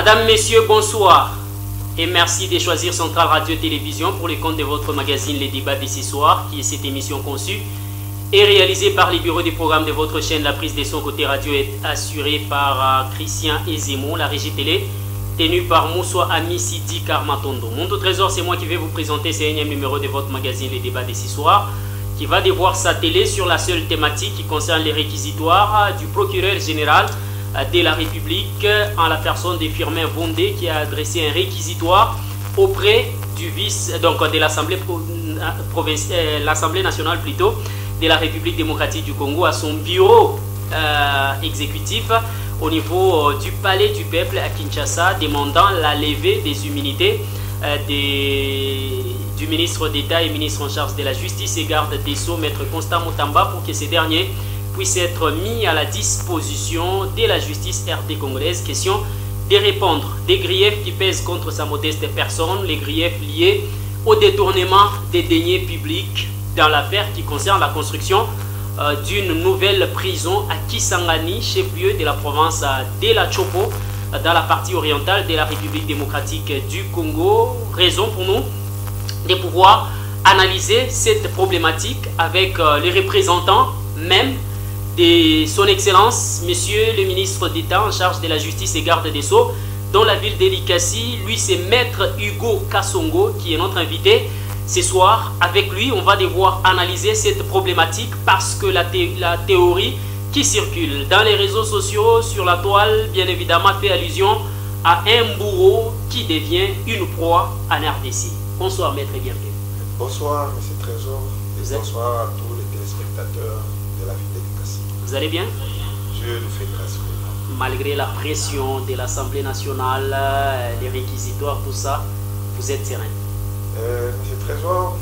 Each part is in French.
Madame, Messieurs, bonsoir et merci de choisir Centrale Radio-Télévision pour le compte de votre magazine Les Débats de ce soir, qui est cette émission conçue et réalisée par les bureaux des programmes de votre chaîne. La prise de son côté radio est assurée par Christian Ezemo, la régie télé tenue par Moussoua Ami Sidi Karmatondo. Mon trésor, c'est moi qui vais vous présenter ce énième numéro de votre magazine Les Débats de ce soir, qui va devoir s'atteler sur la seule thématique qui concerne les réquisitoires du procureur général de la République en la personne de Firmin Vondé, qui a adressé un réquisitoire auprès du de l'Assemblée nationale plutôt de la République démocratique du Congo, à son bureau exécutif au niveau du Palais du Peuple à Kinshasa, demandant la levée des immunités du ministre d'État et ministre en charge de la Justice et garde des Sceaux, Maître Constant Moutamba, pour que ces derniers puisse être mis à la disposition de la justice RD congolaise. Question de répondre des griefs qui pèsent contre sa modeste personne, les griefs liés au détournement des deniers publics dans l'affaire qui concerne la construction d'une nouvelle prison à Kisangani, chef-lieu de la province de la Chopo, dans la partie orientale de la République démocratique du Congo. Raison pour nous de pouvoir analyser cette problématique avec les représentants même de son Excellence, Monsieur le ministre d'État en charge de la Justice et garde des Sceaux dans la ville d'Elikasi. Lui, c'est Maître Hugo Kassongo qui est notre invité ce soir. Avec lui, on va devoir analyser cette problématique parce que la théorie qui circule dans les réseaux sociaux, sur la toile, bien évidemment, fait allusion à un bourreau qui devient une proie en RDC. Bonsoir, Maître, et bienvenue. Bonsoir, M. Trésor, et bonsoir à tous les téléspectateurs de la ville d'Elikasi. Vous allez bien? Je nous fais grâce. Malgré la pression de l'Assemblée nationale, les réquisitoires, tout ça, vous êtes serein? Monsieur Trésor,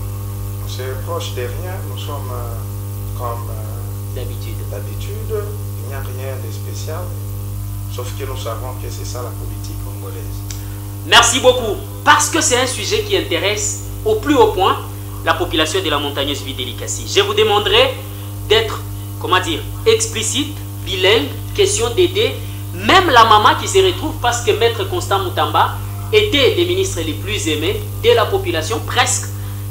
on se reproche de rien. Nous sommes comme d'habitude. Il n'y a rien de spécial, sauf que nous savons que c'est ça la politique congolaise. Merci beaucoup. Parce que c'est un sujet qui intéresse au plus haut point la population de la montagneuse ville d'Elikasi. Je vous demanderai d'être, comment dire, explicite, bilingue, question d'aider même la maman qui se retrouve, parce que Maître Constant Moutamba était des ministres les plus aimés de la population presque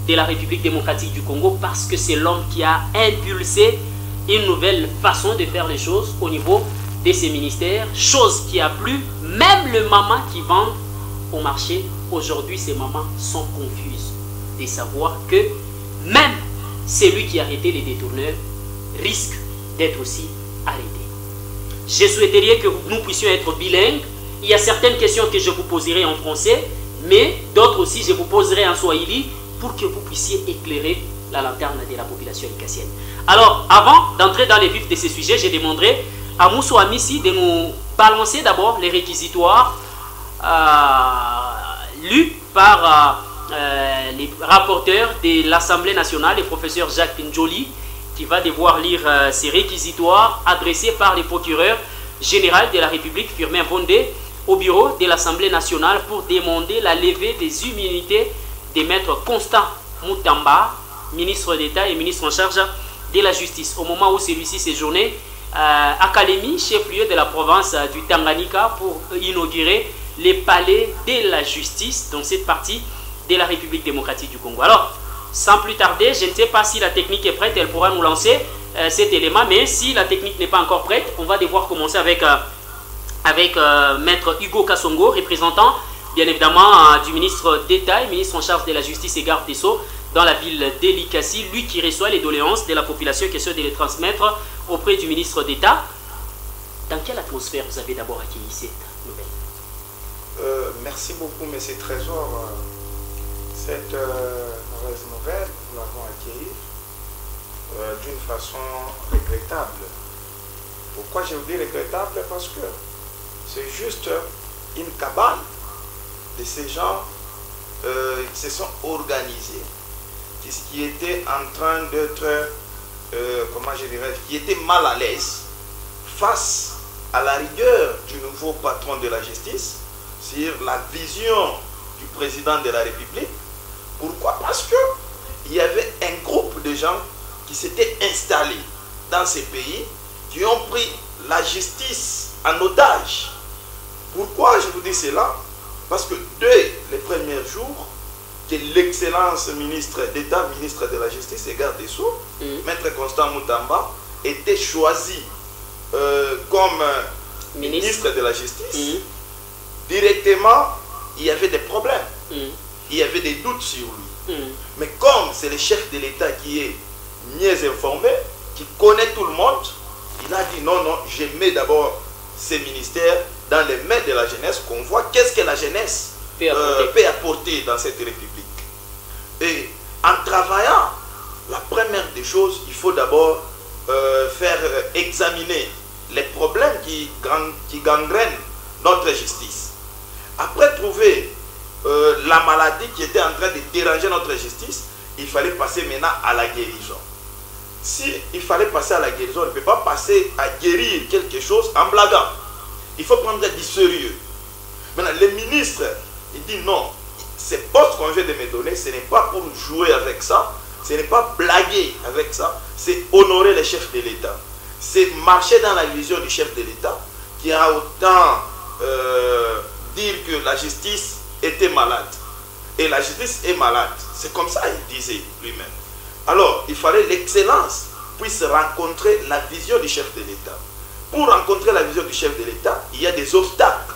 de la République démocratique du Congo, parce que c'est l'homme qui a impulsé une nouvelle façon de faire les choses au niveau de ces ministères, chose qui a plu même le maman qui vend au marché. Aujourd'hui, ces mamans sont confuses de savoir que même celui qui a arrêté les détourneurs risque d'être aussi arrêté. Je souhaiterais que nous puissions être bilingues. Il y a certaines questions que je vous poserai en français, mais d'autres aussi je vous poserai en swahili pour que vous puissiez éclairer la lanterne de la population élicassienne. Alors, avant d'entrer dans les vifs de ces sujets, je demanderai à Moussoua Ami de nous balancer d'abord les réquisitoires lus par les rapporteurs de l'Assemblée nationale, le professeur Jacques Pinjoli, qui va devoir lire ces réquisitoires adressés par le procureur général de la République, Firmin Vondé, au bureau de l'Assemblée nationale pour demander la levée des immunités des maîtres Constant Moutamba, ministre d'État et ministre en charge de la Justice. Au moment où celui-ci séjournait à Kalemi, chef-lieu de la province du Tanganyika, pour inaugurer les palais de la justice dans cette partie de la République démocratique du Congo. Alors, sans plus tarder, je ne sais pas si la technique est prête, elle pourra nous lancer cet élément, mais si la technique n'est pas encore prête, on va devoir commencer avec Maître Hugo Kassongo, représentant bien évidemment du ministre d'État et ministre en charge de la Justice et garde des Sceaux dans la ville d'Elikasi, lui qui reçoit les doléances de la population, question de les transmettre auprès du ministre d'État. Dans quelle atmosphère vous avez d'abord accueilli cette nouvelle? Merci beaucoup, M. Trésor. Cette mauvaise nouvelle, nous l'avons accueillie d'une façon regrettable. Pourquoi je vous dis regrettable? Parce que c'est juste une cabale de ces gens qui se sont organisés, qui étaient en train d'être, comment je dirais, qui étaient mal à l'aise face à la rigueur du nouveau patron de la justice sur la vision du président de la République. Pourquoi? Parce que il y avait un groupe de gens qui s'étaient installés dans ces pays, qui ont pris la justice en otage Pourquoi je vous dis cela? Parce que dès les premiers jours, que l'excellence ministre d'État, ministre de la Justice et garde des Sceaux, Maître Constant Moutamba, était choisi comme ministre de la Justice, directement, il y avait des problèmes. Il y avait des doutes sur lui. Mais comme c'est le chef de l'État qui est mieux informé, qui connaît tout le monde, il a dit non, non, je mets d'abord ces ministères dans les mains de la jeunesse, qu'on voit qu'est-ce que la jeunesse peut apporter dans cette République. Et en travaillant, la première des choses, il faut d'abord faire examiner les problèmes qui gangrènent notre justice. Après trouver la maladie qui était en train de déranger notre justice, il fallait passer maintenant à la guérison. Si il fallait passer à la guérison, on ne peut pas passer à guérir quelque chose en blaguant. Il faut prendre du sérieux. Maintenant, le ministre, il dit non, ces postes qu'on vient de me donner, ce n'est pas pour jouer avec ça, ce n'est pas blaguer avec ça, c'est honorer le chef de l'État. C'est marcher dans la vision du chef de l'État qui a autant dire que la justice était malade. Et la justice est malade. C'est comme ça il disait lui-même. Alors, il fallait l'excellence puisse rencontrer la vision du chef de l'État. Pour rencontrer la vision du chef de l'État, il y a des obstacles.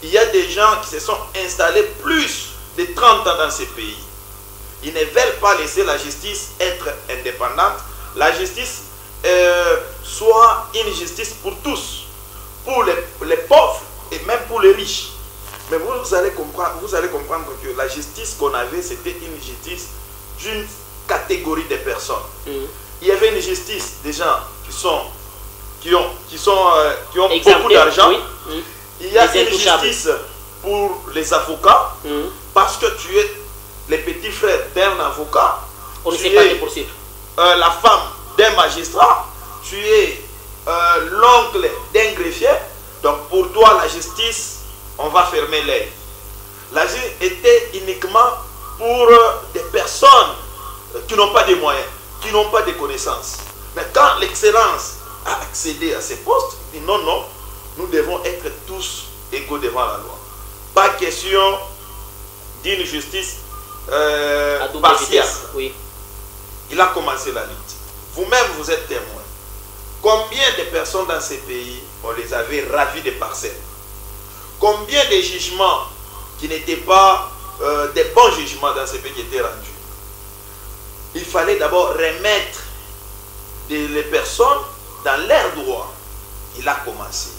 Il y a des gens qui se sont installés plus de 30 ans dans ces pays. Ils ne veulent pas laisser la justice être indépendante. La justice soit une justice pour tous, pour les pauvres et même pour les riches. Mais vous allez comprendre que la justice qu'on avait, c'était une justice d'une catégorie de personnes. Il y avait une justice des gens qui ont beaucoup d'argent. Oui. Il y a une justice pour les avocats, parce que tu es le petit frère d'un avocat, on ne sait pas te poursuivre. La femme d'un magistrat, tu es l'oncle d'un greffier, donc pour toi la justice, on va fermer l'œil. La justice était uniquement pour des personnes qui n'ont pas de moyens, qui n'ont pas de connaissances. Mais quand l'excellence a accédé à ces postes, il dit non, non, nous devons être tous égaux devant la loi. Pas question d'une justice partielle. Oui. Il a commencé la lutte. Vous-même, vous êtes témoin. Combien de personnes dans ces pays, on les avait ravis de parcelles? Combien de jugements qui n'étaient pas des bons jugements dans ces pays qui étaient rendus? Il fallait d'abord remettre les personnes dans leurs droits. Il a commencé.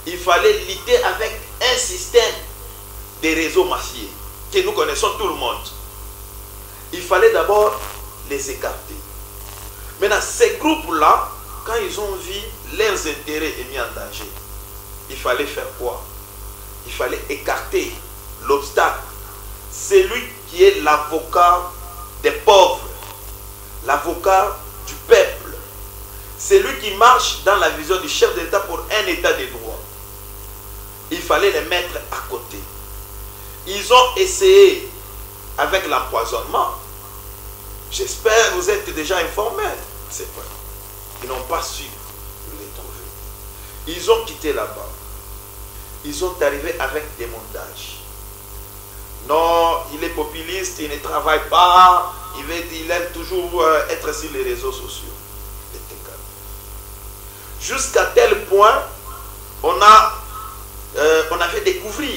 Il fallait lutter avec un système de réseaux mafieux que nous connaissons tout le monde. Il fallait d'abord les écarter. Maintenant, ces groupes-là, quand ils ont vu leurs intérêts mis en danger, il fallait faire quoi? Il fallait écarter l'obstacle. C'est lui qui est l'avocat des pauvres, l'avocat du peuple. C'est lui qui marche dans la vision du chef de l'État pour un État de droit. Il fallait les mettre à côté. Ils ont essayé avec l'empoisonnement. J'espère que vous êtes déjà informés. C'est vrai. Ils n'ont pas su les trouver. Ils ont quitté là-bas. Ils sont arrivés avec des montages. Non, il est populiste, il ne travaille pas, il aime toujours être sur les réseaux sociaux. Jusqu'à tel point, on avait découvert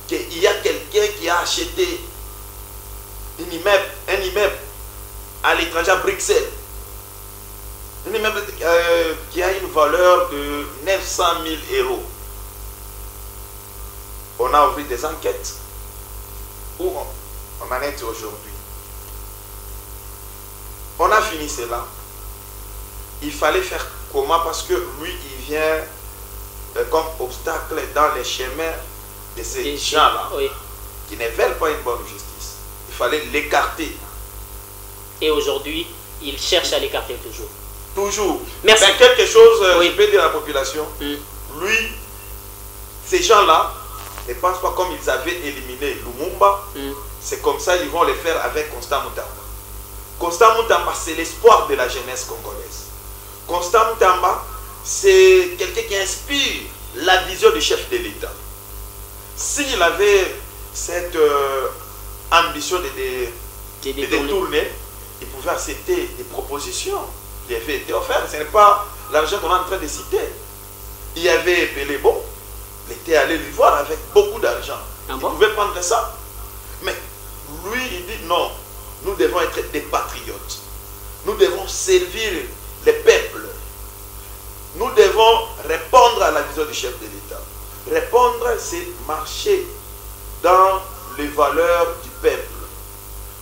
qu'il y a quelqu'un qui a acheté un immeuble à l'étranger, à Bruxelles. Un immeuble qui a une valeur de 900 000 €. On a ouvert des enquêtes. Où on en est aujourd'hui? On a fini cela. Il fallait faire comment? Parce que lui, il vient comme obstacle dans les chemins de ces gens-là, oui, qui ne veulent pas une bonne justice. Il fallait l'écarter. Et aujourd'hui, il cherche à l'écarter toujours. Toujours. Merci. Mais quelque chose, oui, je peux dire à la population, lui, ces gens-là, ne pensent pas comme ils avaient éliminé Lumumba, c'est comme ça ils vont le faire avec Constant Moutamba. Constant Moutamba, c'est l'espoir de la jeunesse congolaise. Constant Moutamba, c'est quelqu'un qui inspire la vision du chef de l'État. S'il avait cette ambition de détourner, il pouvait accepter des propositions qui avaient été offertes. Ce n'est pas l'argent qu'on est en train de citer. Il avait appelé, bon, il était allé lui voir avec beaucoup d'argent. Il pouvait prendre ça. Mais lui, il dit non, nous devons être des patriotes. Nous devons servir les peuples. Nous devons répondre à la vision du chef de l'État. Répondre, c'est marcher dans les valeurs du peuple.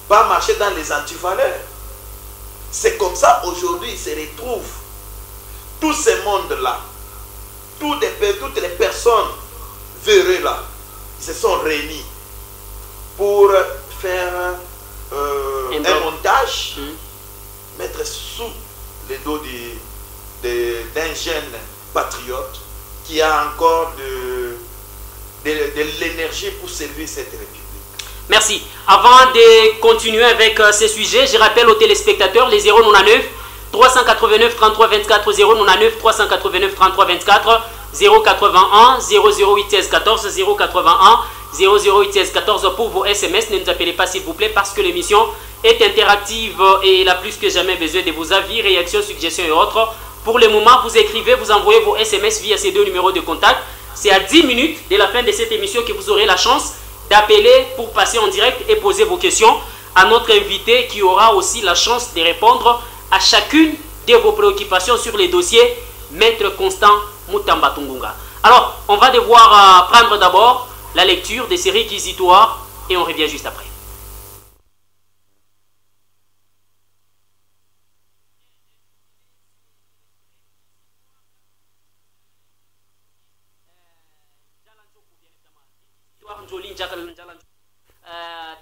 Pas marcher dans les antivaleurs. C'est comme ça, aujourd'hui, il se retrouve. Tout ce monde-là, toutes les personnes véreuses là, ils se sont réunis pour faire un montage, mettre sous le dos d'un jeune patriote qui a encore de l'énergie pour servir cette République. Merci. Avant de continuer avec ces sujets, je rappelle aux téléspectateurs les 099 389 33 24 099 389 33 24 081 008 16 14 081 008 16 14 pour vos SMS. Ne nous appelez pas s'il vous plaît parce que l'émission est interactive et il a plus que jamais besoin de vos avis, réactions, suggestions et autres. Pour le moment, vous écrivez, vous envoyez vos SMS via ces 2 numéros de contact. C'est à 10 minutes de la fin de cette émission que vous aurez la chance d'appeler pour passer en direct et poser vos questions à notre invité qui aura aussi la chance de répondre à chacune de vos préoccupations sur les dossiers, Maître Constant Mutamba Tungunga. Alors, on va devoir prendre d'abord la lecture des séries réquisitoires et on revient juste après.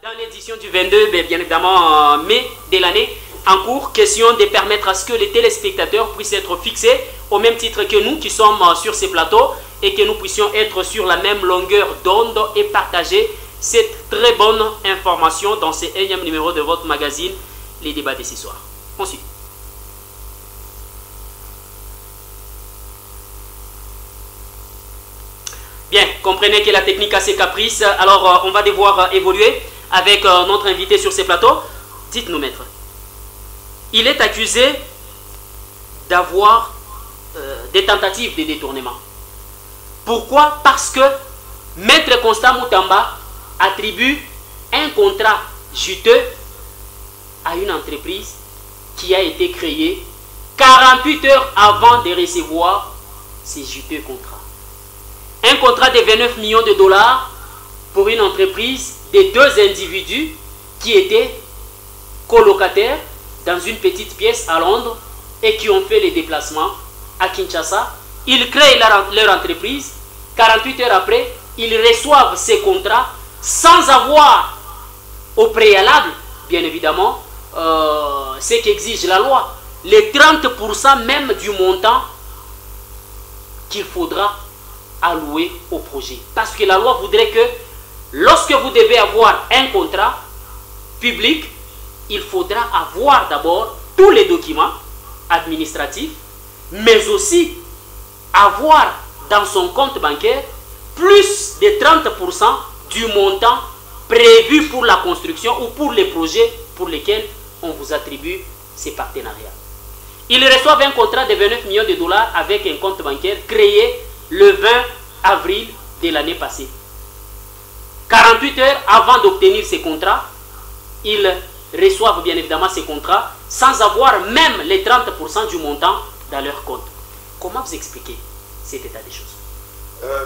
Dans l'édition du 22, bien évidemment, mai de l'année en cours, question de permettre à ce que les téléspectateurs puissent être fixés au même titre que nous qui sommes sur ces plateaux et que nous puissions être sur la même longueur d'onde et partager cette très bonne information dans ce 1e numéro de votre magazine, Les Débats de ce soir. On suit. Bien, comprenez que la technique a ses caprices, alors on va devoir évoluer avec notre invité sur ces plateaux. Dites-nous, maître, il est accusé d'avoir des tentatives de détournement. Pourquoi? Parce que Maître Constant Mutamba attribue un contrat juteux à une entreprise qui a été créée 48 heures avant de recevoir ces juteux contrats. Un contrat de 29 millions de dollars pour une entreprise de 2 individus qui étaient colocataires dans une petite pièce à Londres et qui ont fait les déplacements à Kinshasa. Ils créent leur entreprise. 48 heures après, ils reçoivent ces contrats sans avoir au préalable, bien évidemment, ce qu'exige la loi. Les 30% même du montant qu'il faudra alloué au projet. Parce que la loi voudrait que lorsque vous devez avoir un contrat public, il faudra avoir d'abord tous les documents administratifs, mais aussi avoir dans son compte bancaire plus de 30% du montant prévu pour la construction ou pour les projets pour lesquels on vous attribue ces partenariats. Ils reçoivent un contrat de 29 millions de dollars avec un compte bancaire créé le 20 avril de l'année passée. 48 heures avant d'obtenir ces contrats, ils reçoivent bien évidemment ces contrats sans avoir même les 30% du montant dans leur compte. Comment vous expliquez cet état des choses?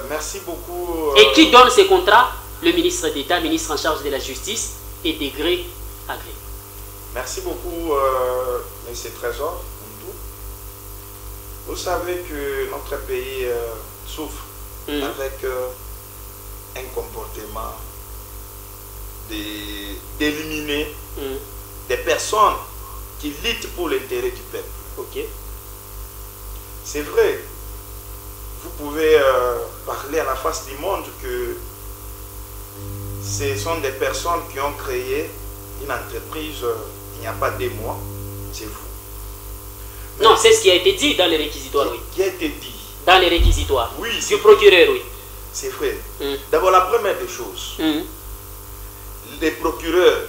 Merci beaucoup. Et qui donne ces contrats? Le ministre d'État, ministre en charge de la justice, et de gré à gré. Merci beaucoup, M. Trésor. Vous savez que notre pays souffre avec un comportement d'éliminer des personnes qui luttent pour l'intérêt du peuple. Ok. C'est vrai, vous pouvez parler à la face du monde que ce sont des personnes qui ont créé une entreprise il n'y a pas 2 mois, c'est vous. Non, c'est ce qui a été dit dans les réquisitoires. Qui a été dit. Dans les réquisitoires. Oui. Du procureur, oui. C'est vrai. D'abord, la première des choses, les procureurs,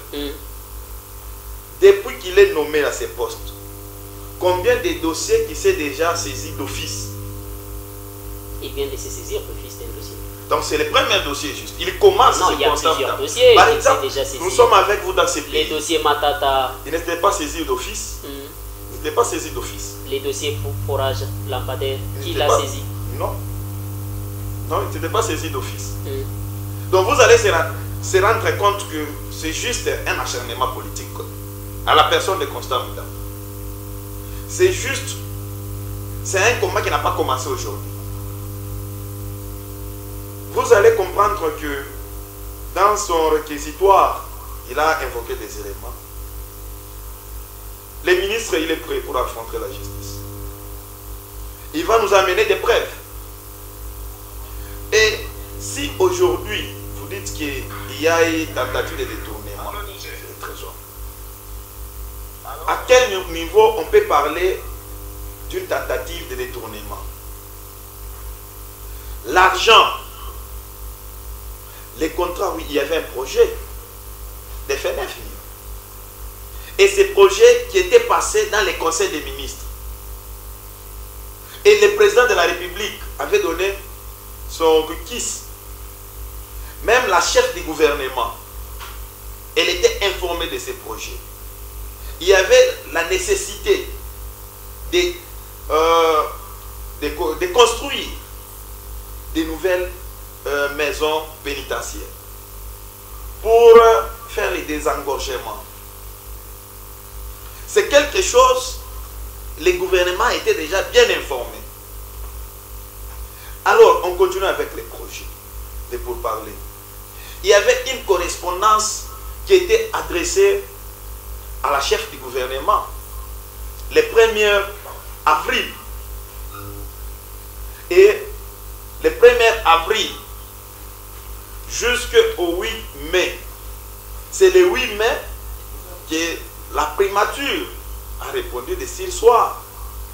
depuis qu'il est nommé à ces postes, combien de dossiers qui s'est déjà saisi d'office? Il vient de se saisir d'office d'un dossier. Donc c'est le premier dossier juste. Il commence. Non, il y a plusieurs dossiers. Par exemple, déjà saisi. Nous sommes avec vous dans ces pays. Les dossiers Matata. Il n'était pas saisi d'office. Il n'était pas saisi d'office. Les dossiers forage, lampadaire, qui l'a saisi? Non. Non, il n'était pas saisi d'office. Donc vous allez se rendre compte que c'est juste un acharnement politique quoi, à la personne de Constant Mouta. C'est juste, c'est un combat qui n'a pas commencé aujourd'hui. Vous allez comprendre que dans son réquisitoire, il a invoqué des éléments. Le ministre, il est prêt pour affronter la justice. Il va nous amener des preuves. Et si aujourd'hui, vous dites qu'il y a une tentative de détournement, c'est le trésor. À quel niveau on peut parler d'une tentative de détournement? L'argent, les contrats, oui, il y avait un projet de faire 9 millions. Et ces projets qui étaient passés dans les conseils des ministres. Et le président de la République avait donné son requis. Même la chef du gouvernement, elle était informée de ces projets. Il y avait la nécessité de construire des nouvelles maisons pénitentiaires pour faire les désengorgements. C'est quelque chose, les gouvernements étaient déjà bien informés. Alors, on continue avec les projets de pourparlers. Il y avait une correspondance qui était adressée à la chef du gouvernement le 1er avril. Et le 1er avril jusqu'au 8 mai. C'est le 8 mai que la primature a répondu de ce soir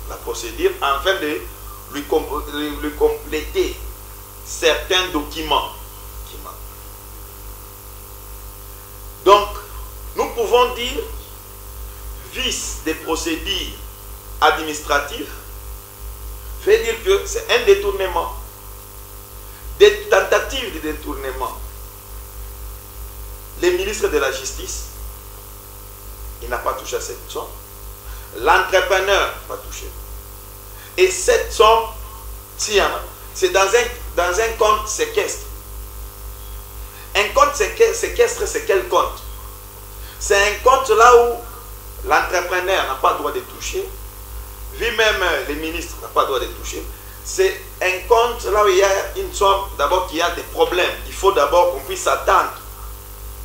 la procédure afin de lui compléter certains documents qui manquent. Donc, nous pouvons dire vice des procédures administratives veut dire que c'est un détournement. Des tentatives de détournement. Le ministre de la Justice, il n'a pas touché à cette somme. L'entrepreneur n'a pas touché. Et cette somme, tiens, c'est dans un compte séquestre. Un compte séquestre, c'est quel compte? C'est un compte là où l'entrepreneur n'a pas le droit de toucher. Vu même le ministre n'a pas le droit de toucher. C'est un compte là où il y a une somme d'abord qui a des problèmes. Il faut d'abord qu'on puisse s'attendre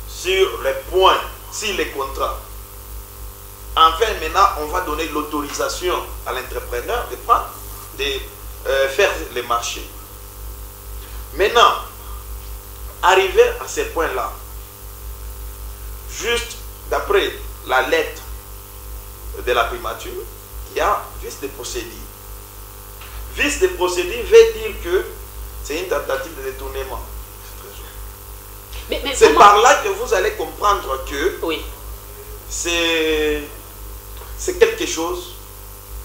sur les points, sur les contrats. Enfin, maintenant, on va donner l'autorisation à l'entrepreneur de prendre, de faire les marchés. Maintenant, arrivé à ce point-là, juste d'après la lettre de la primature, il y a vice de procédure. Vice de procédure veut dire que c'est une tentative de détournement. C'est par là que vous allez comprendre que oui, c'est quelque chose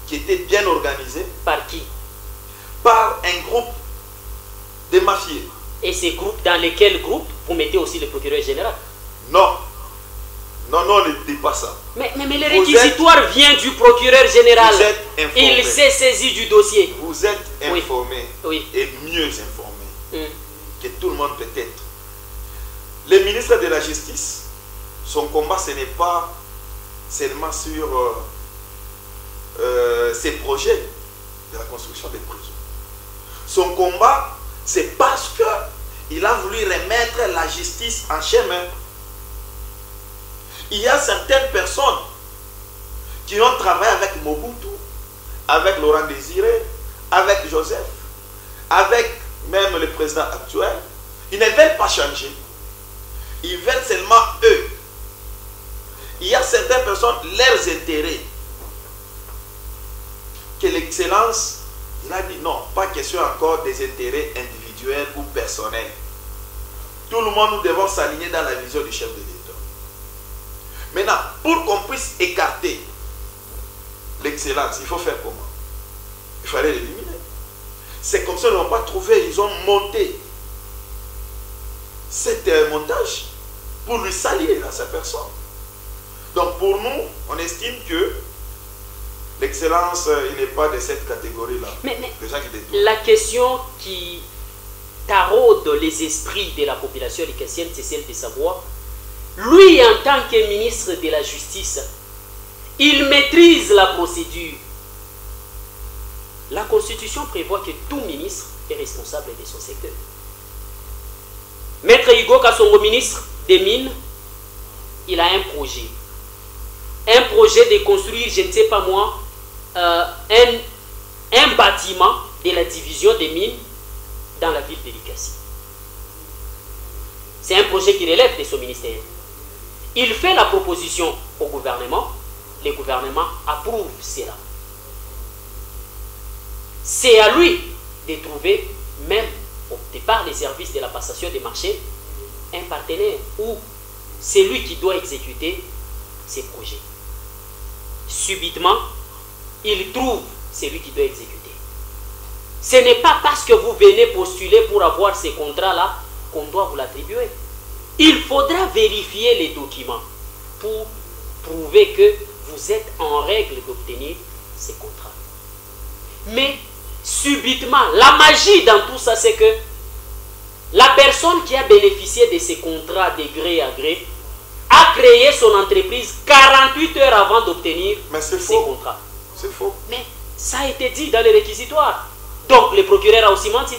qui était bien organisé. Par qui? Par un groupe de mafieux. Et ces groupes, dans lesquels groupes vous mettez aussi le procureur général? Non. Non, non, ne dites pas ça. Mais le réquisitoire vient du procureur général. Vous êtes informé. Il s'est saisi du dossier. Vous êtes informé, oui, et mieux informé que tout le monde peut être. Le ministre de la Justice, son combat, ce n'est pas seulement sur ses projets de la construction des prisons. Son combat, c'est parce qu'il a voulu remettre la justice en chemin. Il y a certaines personnes qui ont travaillé avec Mobutu, avec Laurent Désiré, avec Joseph, avec même le président actuel. Ils ne veulent pas changer. Ils veulent seulement eux. Il y a certaines personnes, leurs intérêts, que l'excellence Il a dit non, pas question encore des intérêts individuels ou personnels. Tout le monde, nous devons s'aligner dans la vision du chef de l'État. Maintenant, pour qu'on puisse écarter l'excellence, il faut faire comment? Il fallait l'éliminer. C'est comme ça qu'ils n'ont pas trouvé, ils ont monté cet montage pour lui salir à sa personne. Donc pour nous, on estime que l'excellence, il n'est pas de cette catégorie-là. Mais la question qui taraude les esprits de la population ricassienne, c'est celle de savoir, lui en tant que ministre de la Justice, il maîtrise la procédure. La Constitution prévoit que tout ministre est responsable de son secteur. Maître Hugo Kassongo, ministre des Mines, il a un projet. Un projet de construire, je ne sais pas moi, un bâtiment de la division des mines dans la ville de Likasi. C'est un projet qui relève de son ministère. Il fait la proposition au gouvernement, le gouvernement approuve cela. C'est à lui de trouver, même au départ des services de la passation des marchés, un partenaire ou c'est lui qui doit exécuter ces projets. Subitement, il trouve celui qui doit exécuter. Ce n'est pas parce que vous venez postuler pour avoir ces contrats-là qu'on doit vous l'attribuer. Il faudra vérifier les documents pour prouver que vous êtes en règle d'obtenir ces contrats. Mais subitement, la magie dans tout ça, c'est que la personne qui a bénéficié de ces contrats de gré à gré a créé son entreprise 48 heures avant d'obtenir ces contrats. C'est faux. Mais ça a été dit dans les réquisitoires. Donc le procureur a aussi menti.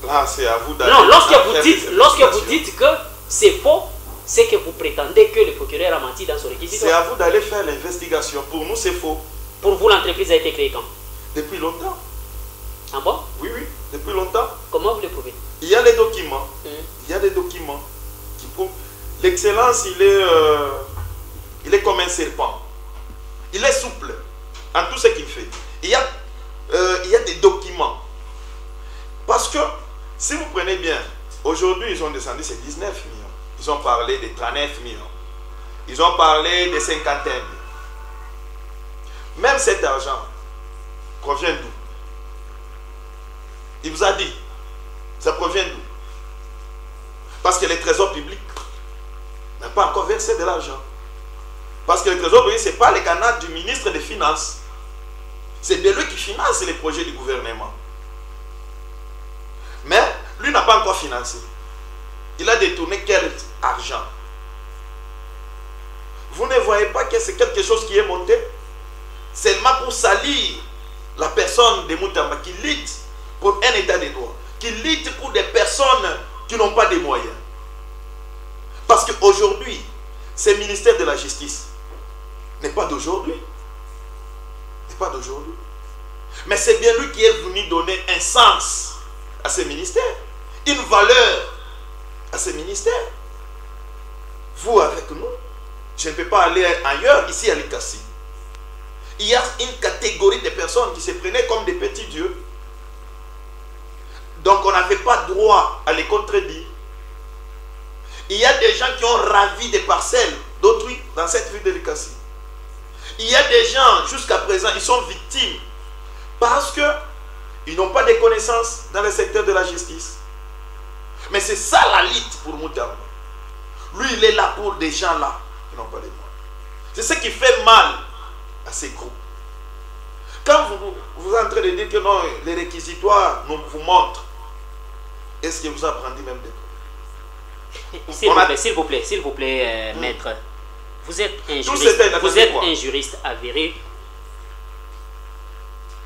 Là, c'est à vous d'aller. Non, lorsque vous dites que c'est faux, c'est que vous prétendez que le procureur a menti dans son réquisitoire. C'est à vous d'aller faire l'investigation. Pour nous, c'est faux. Pour vous, l'entreprise a été créée quand? Depuis longtemps. Ah bon? Oui, depuis longtemps. Comment vous le prouvez? Il y a les documents. Il y a des documents qui prouvent. L'excellence, il est comme un serpent. Il est souple en tout ce qu'il fait. Il y a des documents. Parce que, si vous prenez bien, aujourd'hui, ils ont descendu, c'est 19 millions. Ils ont parlé de 39 millions. Ils ont parlé de 51 millions. Même cet argent provient d'où? Il vous a dit, ça provient d'où? Parce que le trésor public n'a pas encore versé de l'argent. Parce que le trésor public, ce n'est pas le canal du ministre des Finances. C'est de lui qui finance les projets du gouvernement. Mais lui n'a pas encore financé. Il a détourné quel argent? Vous ne voyez pas que c'est quelque chose qui est monté? Seulement pour salir la personne de Moutamba qui lutte pour un état de droit, qui lutte pour des personnes qui n'ont pas de moyens. Parce qu'aujourd'hui, ce ministère de la Justice n'est pas d'aujourd'hui. N'est pas d'aujourd'hui. Mais c'est bien lui qui est venu donner un sens à ce ministère, une valeur à ce ministère. Vous avec nous, je ne peux pas aller ailleurs, ici à Likasi. Il y a une catégorie de personnes qui se prenaient comme des petits dieux. Donc on n'avait pas droit à les contredire. Il y a des gens qui ont ravi des parcelles d'autrui dans cette ville de Likasi. Il y a des gens, jusqu'à présent, ils sont victimes parce qu'ils n'ont pas de connaissances dans le secteur de la justice. Mais c'est ça la lutte pour Moutamba. Lui, il est là pour des gens là qui n'ont pas de moyens. C'est ce qui fait mal à ces groupes. Quand vous êtes en train de dire que non, les réquisitoires nous vous montrent, est-ce que vous apprenez même des S'il vous plaît, maître, vous êtes un juriste avéré.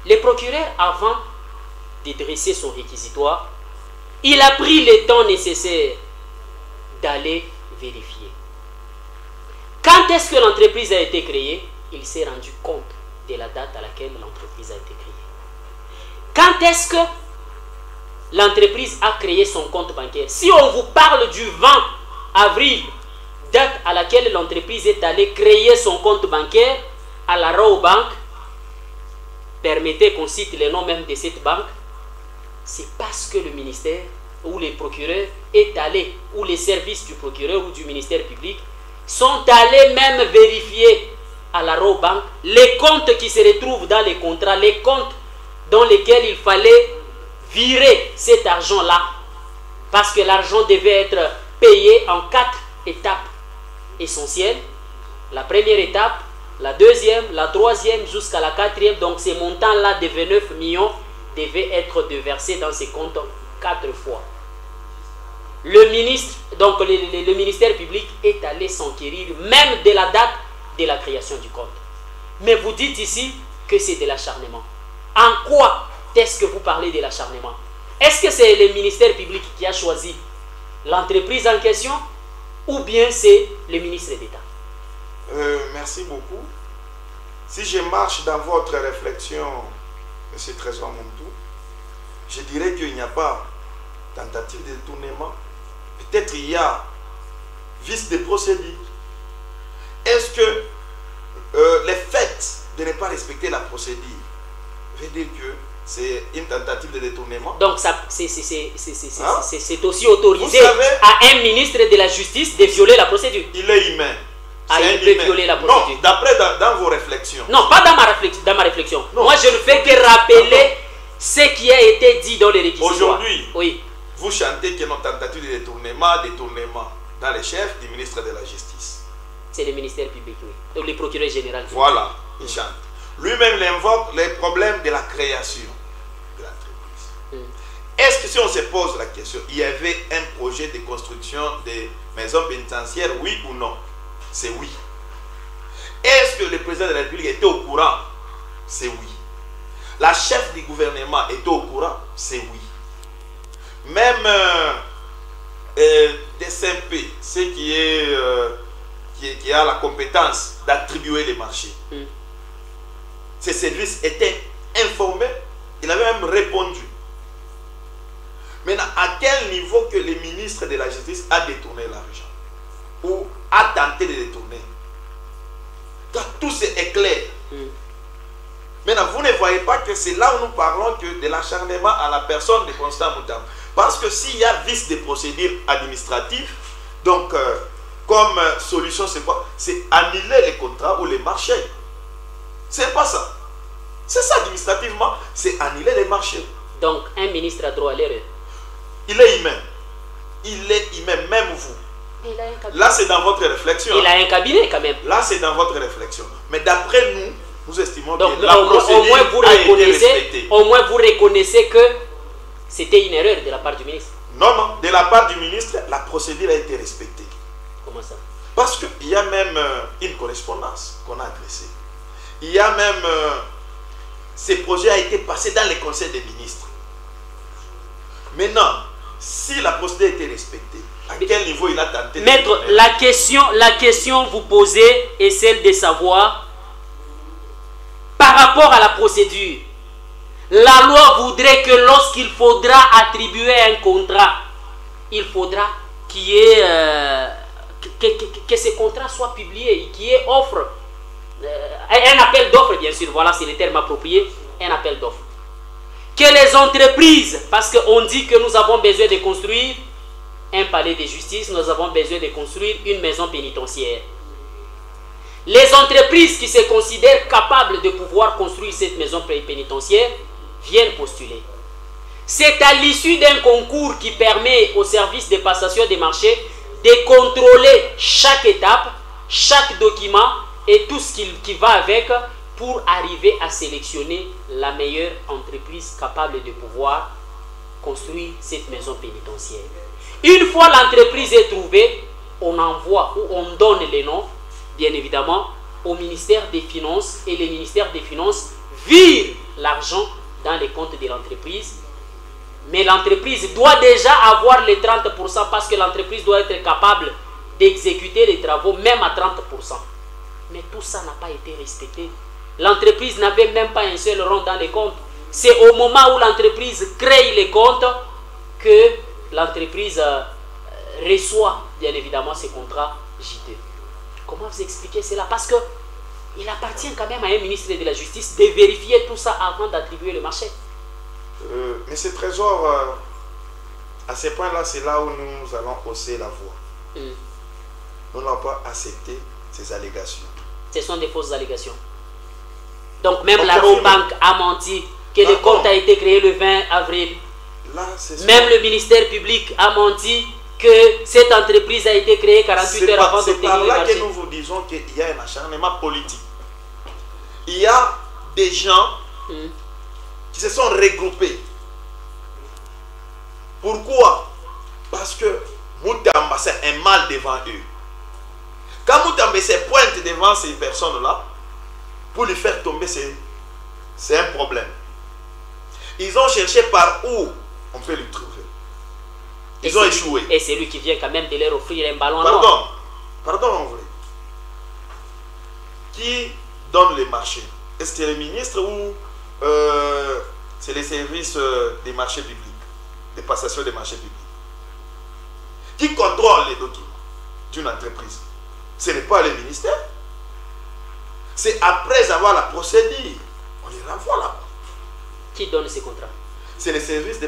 Le procureur, avant de dresser son réquisitoire, il a pris le temps nécessaire d'aller vérifier. Quand est-ce que l'entreprise a été créée? Il s'est rendu compte de la date à laquelle l'entreprise a été créée. Quand est-ce que l'entreprise a créé son compte bancaire? Si on vous parle du 20 avril, date à laquelle l'entreprise est allée créer son compte bancaire à la Raw Bank, permettez qu'on cite les noms même de cette banque, c'est parce que le ministère ou les procureurs est allé, ou les services du procureur ou du ministère public sont allés même vérifier à la Raw Bank les comptes qui se retrouvent dans les contrats, les comptes dans lesquels il fallait virer cet argent-là, parce que l'argent devait être payé en 4 étapes essentielles. La première étape, la deuxième, la troisième, jusqu'à la quatrième. Donc ces montants-là de 29 millions devaient être déversés dans ces comptes 4 fois. Le ministre, donc le ministère public est allé s'enquérir même de la date de la création du compte. Mais vous dites ici que c'est de l'acharnement. En quoi est-ce que vous parlez de l'acharnement? Est-ce que c'est le ministère public qui a choisi l'entreprise en question ou bien c'est le ministre d'État? Merci beaucoup. Si je marche dans votre réflexion, M. Trésor Montou, je dirais qu'il n'y a pas tentative de détournement. Peut-être il y a vice de procédure. Est-ce que le fait de ne pas respecter la procédure veut dire que c'est une tentative de détournement? Donc c'est aussi autorisé à un ministre de la Justice de violer la procédure. Il est humain. Ah, il peut violer la procédure. Non, d'après dans vos réflexions. Non, pas dans ma réflexion. Non. Moi, je ne fais que rappeler ce qui a été dit dans les réquisitoires. Aujourd'hui, oui, vous chantez qu'il y a une tentative de détournement dans les chefs du ministre de la Justice. C'est le ministère public, oui. Donc, le procureur général. Voilà, il chante. Lui-même, il invoque les problèmes de la création de l'entreprise. Est-ce que si on se pose la question, il y avait un projet de construction des maisons pénitentiaires, oui ou non? C'est oui. Est-ce que le président de la République était au courant? C'est oui. La chef du gouvernement était au courant? C'est oui. Même des SMP, ceux qui a la compétence d'attribuer les marchés. Ces services étaient informés, il avait même répondu. Maintenant, à quel niveau que le ministre de la Justice a détourné l'argent ou a tenté de détourner? Quand tout c'est clair. Maintenant, vous ne voyez pas que c'est là où nous parlons que de l'acharnement à la personne de Constant Moutamba. Parce que s'il y a vice de procédures administratives, donc comme solution, c'est quoi? C'est annuler les contrats ou les marchés. C'est pas ça. C'est ça administrativement, c'est annuler les marchés. Donc, un ministre a droit à l'erreur. Il est humain. Il est humain, même vous. Là, c'est dans votre réflexion. Il a un cabinet quand même. Là, c'est dans votre réflexion. Mais d'après nous, nous estimons donc, que la procédure au moins vous a été respectée. Au moins vous reconnaissez que c'était une erreur de la part du ministre. Non, non. De la part du ministre, la procédure a été respectée. Comment ça? Parce qu'il y a même une correspondance qu'on a adressée. Il y a même... ce projet a été passé dans les conseils des ministres. Maintenant, si la procédure a été respectée, à quel niveau il a tenté de... Maître, la question vous posez est celle de savoir, par rapport à la procédure, la loi voudrait que lorsqu'il faudra attribuer un contrat, il faudra qu'il y ait... que ce contrat soit publié, qu'il y ait offre, un appel d'offres, bien sûr, voilà, c'est le terme approprié, un appel d'offres. Que les entreprises, parce qu'on dit que nous avons besoin de construire un palais de justice, nous avons besoin de construire une maison pénitentiaire. Les entreprises qui se considèrent capables de pouvoir construire cette maison pénitentiaire viennent postuler. C'est à l'issue d'un concours qui permet au service de passation des marchés de contrôler chaque étape, chaque document et tout ce qui va avec pour arriver à sélectionner la meilleure entreprise capable de pouvoir construire cette maison pénitentiaire. Une fois l'entreprise est trouvée, on envoie ou on donne les noms, bien évidemment, au ministère des Finances et le ministère des Finances vire l'argent dans les comptes de l'entreprise. Mais l'entreprise doit déjà avoir les 30% parce que l'entreprise doit être capable d'exécuter les travaux même à 30%. Mais tout ça n'a pas été respecté. L'entreprise n'avait même pas un seul rond dans les comptes. C'est au moment où l'entreprise crée les comptes que l'entreprise reçoit bien évidemment ces contrats JT. Comment vous expliquer cela? Parce que il appartient quand même à un ministre de la Justice de vérifier tout ça avant d'attribuer le marché. Mais ce trésor, à ce point-là, c'est là où nous allons hausser la voix. Nous n'allons pas accepter ces allégations. Ce sont des fausses allégations. Donc même la Banque a menti que le compte a été créé le 20 avril. Là, même le ministère public a menti que cette entreprise a été créée 48 heures avant d'obtenir le marché. C'est par là que nous vous disons qu'il y a un acharnement politique. Il y a des gens qui se sont regroupés. Pourquoi? Parce que Moutamba, c'est un mal devant eux. Quand Moutamba se pointe devant ces personnes-là, pour lui faire tomber, c'est un problème. Ils ont cherché par où on peut le trouver. Ils ont échoué. Et c'est lui qui vient quand même de leur offrir un ballon à noir. Pardon, mon vrai. Qui donne les marchés? Est-ce que c'est le ministre ou c'est les services des marchés publics, des passations des marchés publics? Qui contrôle les documents d'une entreprise? Ce n'est pas le ministère. C'est après avoir la procédure, on les renvoie là-bas. Qui donne ces contrats? C'est les services des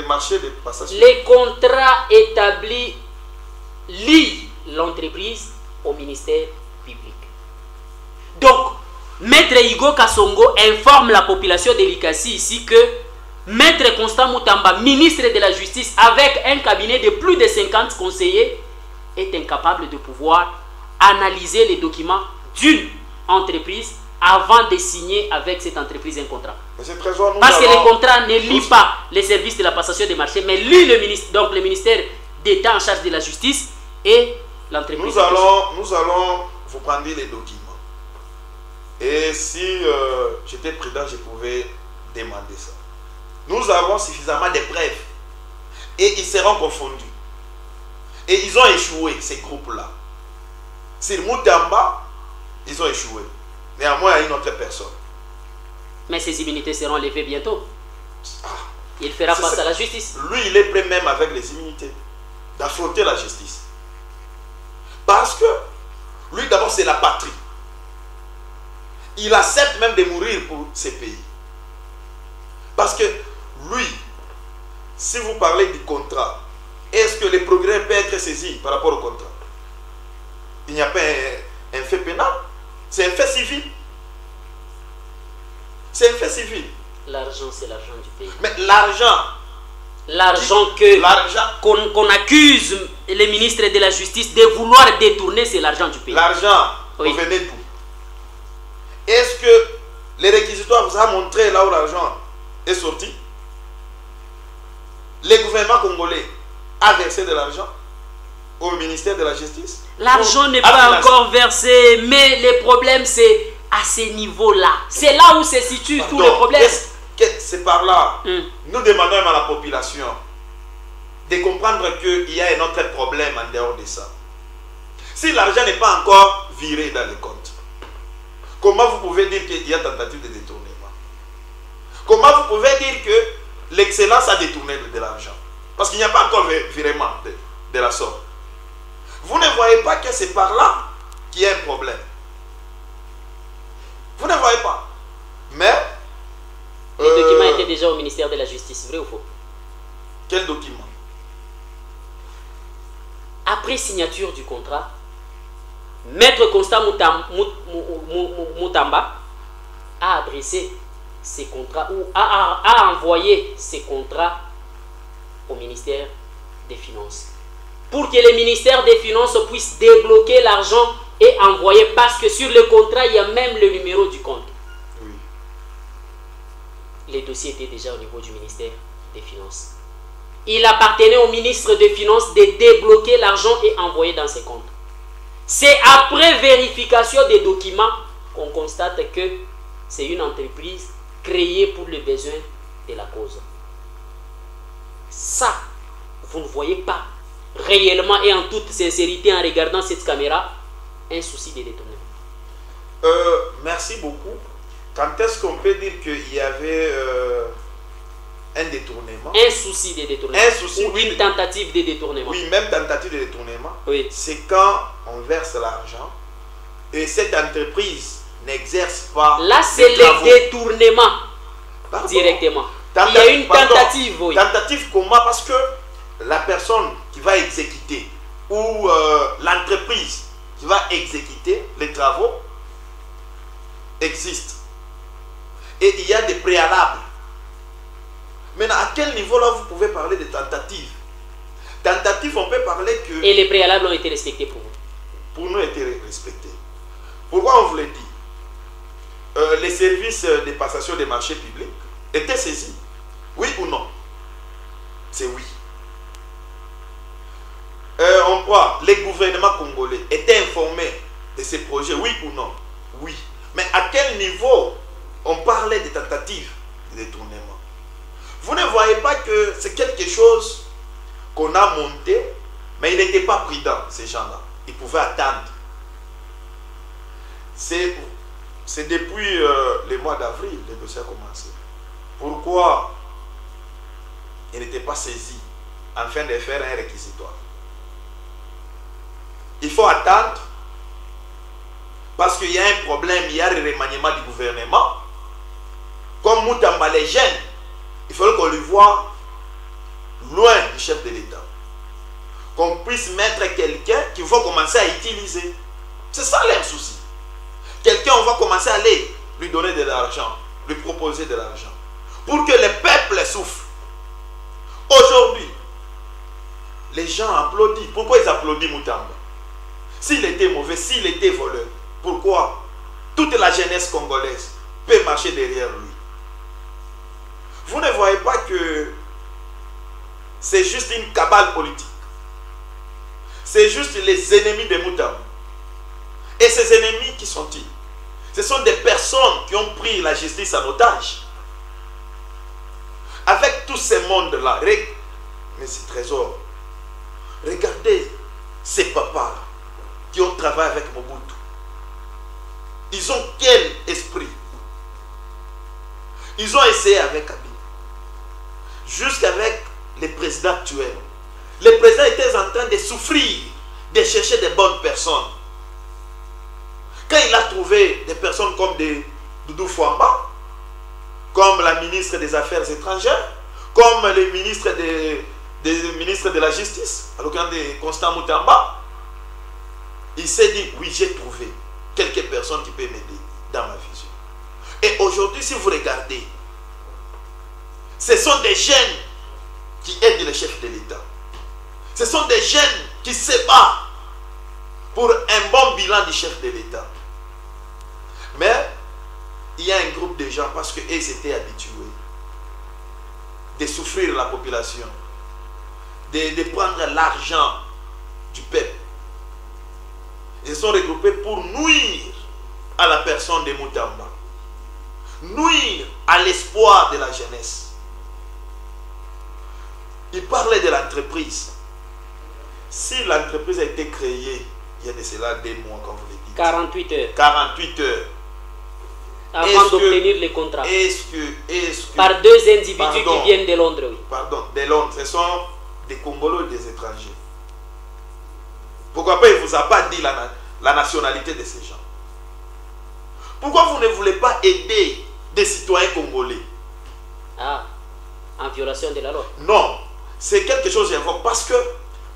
marchés de passation. Les contrats établis lient l'entreprise au ministère public. Donc, Maître Igo Kasongo informe la population de Likasi ici que Maître Constant Moutamba, ministre de la Justice, avec un cabinet de plus de 50 conseillers, est incapable de pouvoir analyser les documents d'une entreprise avant de signer avec cette entreprise un contrat. Parce que les contrats ne lient pas les services de la passation des marchés, mais lit le ministre, donc le ministère d'État en charge de la justice et l'entreprise. Nous allons vous prendre les documents. Et si j'étais prudent, je pouvais demander ça. Nous avons suffisamment de preuves. Et ils seront confondus. Et ils ont échoué, ces groupes-là. Sur Moutamba, ils ont échoué. Néanmoins, il y a une autre personne. Mais ces immunités seront levées bientôt. Il fera face à la justice. Lui, il est prêt même avec les immunités d'affronter la justice. Parce que lui, d'abord, c'est la patrie. Il accepte même de mourir pour ces pays. Parce que lui, si vous parlez du contrat, est-ce que les progrès peuvent être saisis par rapport au contrat? Il n'y a pas un fait pénal. C'est un fait civil. C'est un fait civil. L'argent, c'est l'argent du pays. Mais l'argent. L'argent qu'on accuse les ministres de la Justice de vouloir détourner, c'est l'argent du pays. L'argent, oui. Vous venez d'où? Est-ce que les réquisitoires vous ont montré là où l'argent est sorti? Le gouvernement congolais a versé de l'argent au ministère de la Justice? L'argent n'est pas encore versé, mais le problème c'est à ce niveau-là. C'est là où se situe tout le problème. C'est par là. Nous demandons même à la population de comprendre qu'il y a un autre problème en dehors de ça. Si l'argent n'est pas encore viré dans les comptes, comment vous pouvez dire qu'il y a tentative de détournement? Comment vous pouvez dire que l'excellence a détourné de l'argent? Parce qu'il n'y a pas encore virement de la somme. Vous ne voyez pas que c'est par là qu'il y a un problème. Vous ne voyez pas. Mais les documents étaient déjà au ministère de la Justice, vrai ou faux? Quel document? Après signature du contrat, Maître Constant Moutamba a adressé ses contrats ou a envoyé ses contrats au ministère des Finances pour que le ministère des Finances puisse débloquer l'argent et envoyer, parce que sur le contrat, il y a même le numéro du compte. Oui. Les dossiers étaient déjà au niveau du ministère des Finances. Il appartenait au ministre des Finances de débloquer l'argent et envoyer dans ses comptes. C'est après vérification des documents qu'on constate que c'est une entreprise créée pour les besoins de la cause. Ça, vous ne voyez pas réellement et en toute sincérité en regardant cette caméra un souci de détournement. Merci beaucoup. Quand est-ce qu'on peut dire qu'il y avait un détournement? Un souci de détournement. Un souci, ou une tentative de détournement. Oui, même tentative de détournement. Oui. C'est quand on verse l'argent et cette entreprise n'exerce pas. Là, c'est le détournement directement. Il y a une tentative. Oui. Tentative comment? Parce que la personne qui va exécuter ou l'entreprise qui va exécuter les travaux existe. Et il y a des préalables. Maintenant, à quel niveau là vous pouvez parler de tentative? Tentative, on peut parler que... Et les préalables ont été respectés pour vous? Pour nous, été respectés. Pourquoi on vous l'a dit? Les services de passation des marchés publics étaient saisis. Oui ou non? C'est oui. Les gouvernements congolais étaient informés de ces projets, oui ou non? Oui. Mais à quel niveau on parlait de tentatives de détournement? Vous ne voyez pas que c'est quelque chose qu'on a monté, mais il n'était pas prudent, ces gens-là. Ils pouvaient attendre. C'est depuis le mois d'avril que le dossier a commencé. Pourquoi il n'était pas saisi afin de faire un réquisitoire? Il faut attendre parce qu'il y a un problème, il y a le remaniement du gouvernement. Comme Moutamba les jeunes, il faut qu'on le voit loin du chef de l'État. Qu'on puisse mettre quelqu'un qu'il faut commencer à utiliser. C'est ça leur souci. Quelqu'un, on va commencer à aller lui donner de l'argent, lui proposer de l'argent. Pour que le peuple souffre. Aujourd'hui, les gens applaudissent. Pourquoi ils applaudissent Moutamba? S'il était mauvais, s'il était voleur, pourquoi toute la jeunesse congolaise peut marcher derrière lui? Vous ne voyez pas que c'est juste une cabale politique. C'est juste les ennemis de Moutamba. Et ces ennemis, qui sont-ils? Ce sont des personnes qui ont pris la justice en otage. Avec tous ces mondes-là, mais c'est trésor. Regardez ces papas qui ont travaillé avec Mobutu. Ils ont quel esprit? Ils ont essayé avec Kabila. Jusqu'avec les présidents actuels. Les présidents étaient en train de souffrir, de chercher des bonnes personnes. Quand il a trouvé des personnes comme Doudou Fouamba, comme la ministre des Affaires étrangères, comme le ministre de la Justice, à l'occasion de Constant Moutamba, il s'est dit, oui, j'ai trouvé quelques personnes qui peuvent m'aider dans ma vision. Et aujourd'hui, si vous regardez, ce sont des jeunes qui aident le chef de l'État. Ce sont des jeunes qui se battent pour un bon bilan du chef de l'État. Mais il y a un groupe de gens, parce qu'ils étaient habitués de souffrir la population, de prendre l'argent du peuple. Ils sont regroupés pour nuire à la personne de Moutamba, nuire à l'espoir de la jeunesse. Il parlait de l'entreprise. Si l'entreprise a été créée, il y a de cela 2 mois, comme vous l'avez dit. 48 heures. 48 heures. Avant d'obtenir les contrats. Par 2 individus qui viennent de Londres. Oui. Pardon, de Londres. Ce sont des Congolais et des étrangers. Pourquoi pas il ne vous a pas dit la nationalité de ces gens? Pourquoi vous ne voulez pas aider des citoyens congolais? Ah, en violation de la loi? Non, c'est quelque chose j'invoque parce que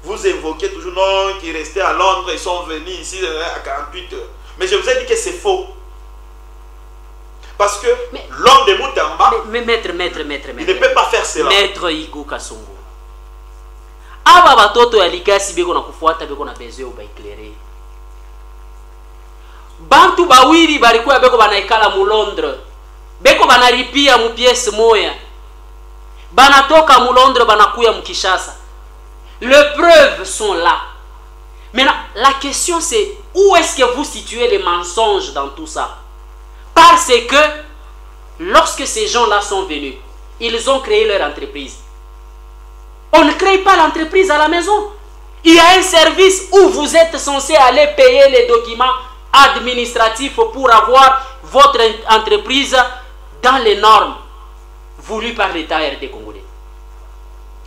vous évoquez toujours non, qui restaient à Londres, ils sont venus ici à 48 heures. Mais je vous ai dit que c'est faux. Parce que l'homme de Moutamba, mais maître, il ne peut pas faire cela. Maître Igo Kasongo. Aba batoto ya likasi beko na kufuata beko na besoin uba éclairer. Bantu bawiri balikuwa beko banaikala mu Londres. Beko banaripia mu pièce moya. Banatoka mu Londres banakuya mu Kinshasa. Les preuves sont là. Maintenant, la question c'est où est-ce que vous situez les mensonges dans tout ça? Parce que lorsque ces gens-là sont venus, ils ont créé leur entreprise. On ne crée pas l'entreprise à la maison. Il y a un service où vous êtes censé aller payer les documents administratifs pour avoir votre entreprise dans les normes voulues par l'État RD congolais.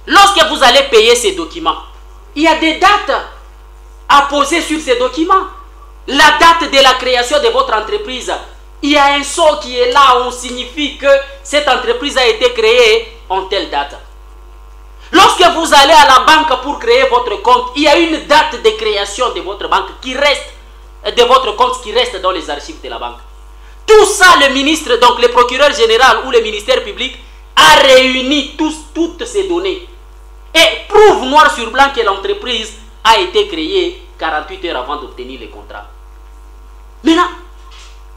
Lorsque vous allez payer ces documents, il y a des dates à poser sur ces documents. La date de la création de votre entreprise, il y a un sceau qui est là, on signifie que cette entreprise a été créée en telle date. Lorsque vous allez à la banque pour créer votre compte, il y a une date de création de votre banque qui reste, de votre compte qui reste dans les archives de la banque. Tout ça, le ministre, donc le procureur général ou le ministère public, a réuni toutes ces données et prouve noir sur blanc que l'entreprise a été créée 48 heures avant d'obtenir les contrats. Maintenant,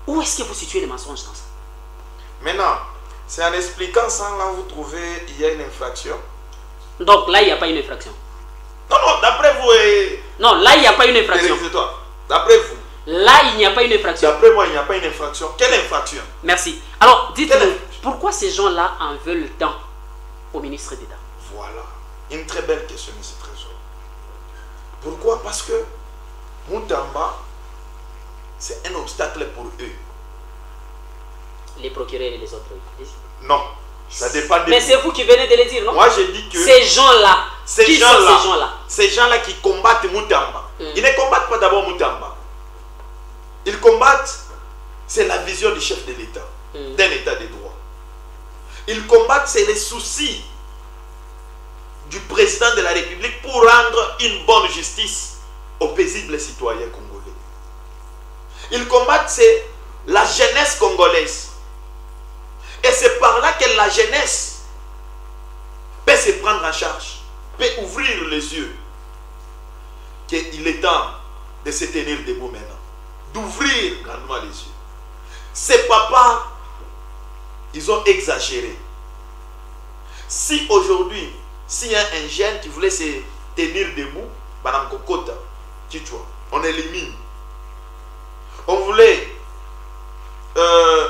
où est-ce que vous situez les mensonges dans ça? Maintenant, c'est en expliquant ça, là, vous trouvez il y a une infraction. Donc là, il n'y a pas une infraction. Non, non, d'après vous... Non, là, il n'y a pas une infraction. D'après vous. Là, il n'y a pas une infraction. D'après moi, il n'y a pas une infraction. Quelle infraction? Merci. Alors, dites-nous, pourquoi ces gens-là en veulent tant au ministre d'État? Voilà. Une très belle question, M. Trésor. Pourquoi? Parce que Moutamba, c'est un obstacle pour eux. Les procureurs et les autres. Non. Ça dépend de... Mais c'est vous qui venez de le dire, non? Moi, j'ai dit que... Ces gens-là, qui sont ces gens-là? Ces gens-là qui combattent Moutamba. Ils ne combattent pas d'abord Moutamba. Ils combattent, c'est la vision du chef de l'État, d'un État de droit. Ils combattent, c'est les soucis du président de la République pour rendre une bonne justice aux paisibles citoyens congolais. Ils combattent, c'est la jeunesse congolaise. Et c'est par là que la jeunesse peut se prendre en charge, peut ouvrir les yeux, qu'il est temps de se tenir debout maintenant, d'ouvrir grandement les yeux. Ces papas, ils ont exagéré. Si aujourd'hui, s'il y a un jeune qui voulait se tenir debout, Madame Kokota, on élimine. On voulait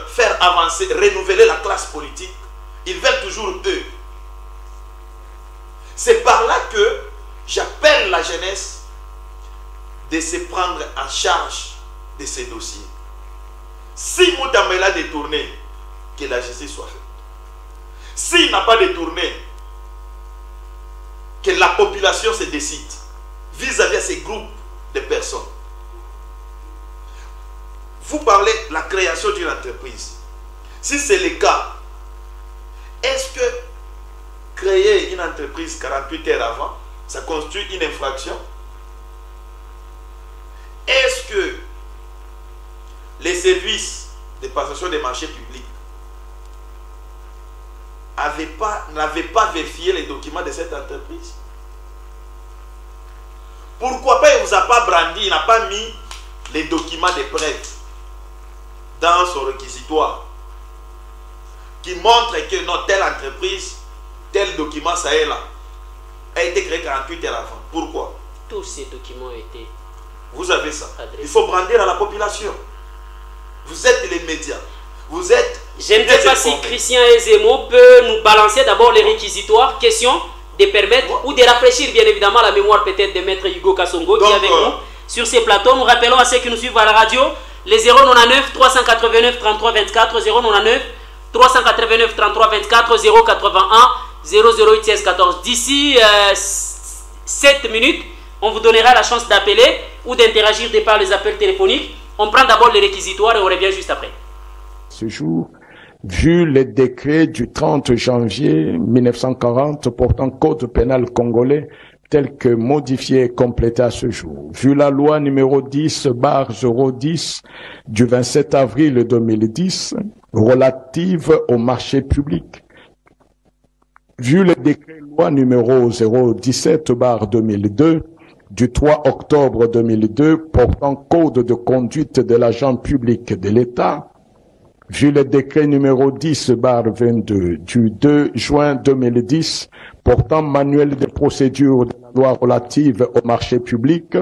faire avancer, renouveler la classe politique. Ils veulent toujours eux. C'est par là que j'appelle la jeunesse de se prendre en charge de ces dossiers. Si Moutamba a détourné, que la justice soit faite. S'il n'a pas détourné, que la population se décide vis-à-vis de ces groupes de personnes. Vous parlez de la création d'une entreprise. Si c'est le cas, est-ce que créer une entreprise 48 heures avant, ça constitue une infraction? Est-ce que les services de passation des marchés publics n'avaient pas vérifié les documents de cette entreprise? Pourquoi pas il ne vous a pas brandi, il n'a pas mis les documents de preuve dans son réquisitoire qui montre que non, telle entreprise, tel document, ça est là, a été créé 48 heures avant. Pourquoi? Tous ces documents ont été... Vous avez ça. adressés. Il faut brandir à la population. Vous êtes les médias. Vous êtes... Je ne sais pas si Christian Ezemo peut nous balancer d'abord les réquisitoires. Question de permettre ou de rafraîchir bien évidemment la mémoire peut-être de Maître Hugo Kassongo qui est avec nous sur ces plateaux. Nous rappelons à ceux qui nous suivent à la radio les 099 389 33 24, 099 389 33 24, 081 008 16 14. D'ici 7 minutes, on vous donnera la chance d'appeler ou d'interagir par les appels téléphoniques. On prend d'abord les réquisitoires et on revient juste après. Ce jour, vu le décret du 30 janvier 1940 portant code pénal congolais tel que modifié et complété à ce jour, vu la loi numéro 10/010 du 27 avril 2010 relative au marché public, vu le décret loi numéro 017/2002 du 3 octobre 2002 portant code de conduite de l'agent public de l'État, vu le décret numéro 10/22 du 2 juin 2010 portant manuel de procédure de la loi relative au marché public,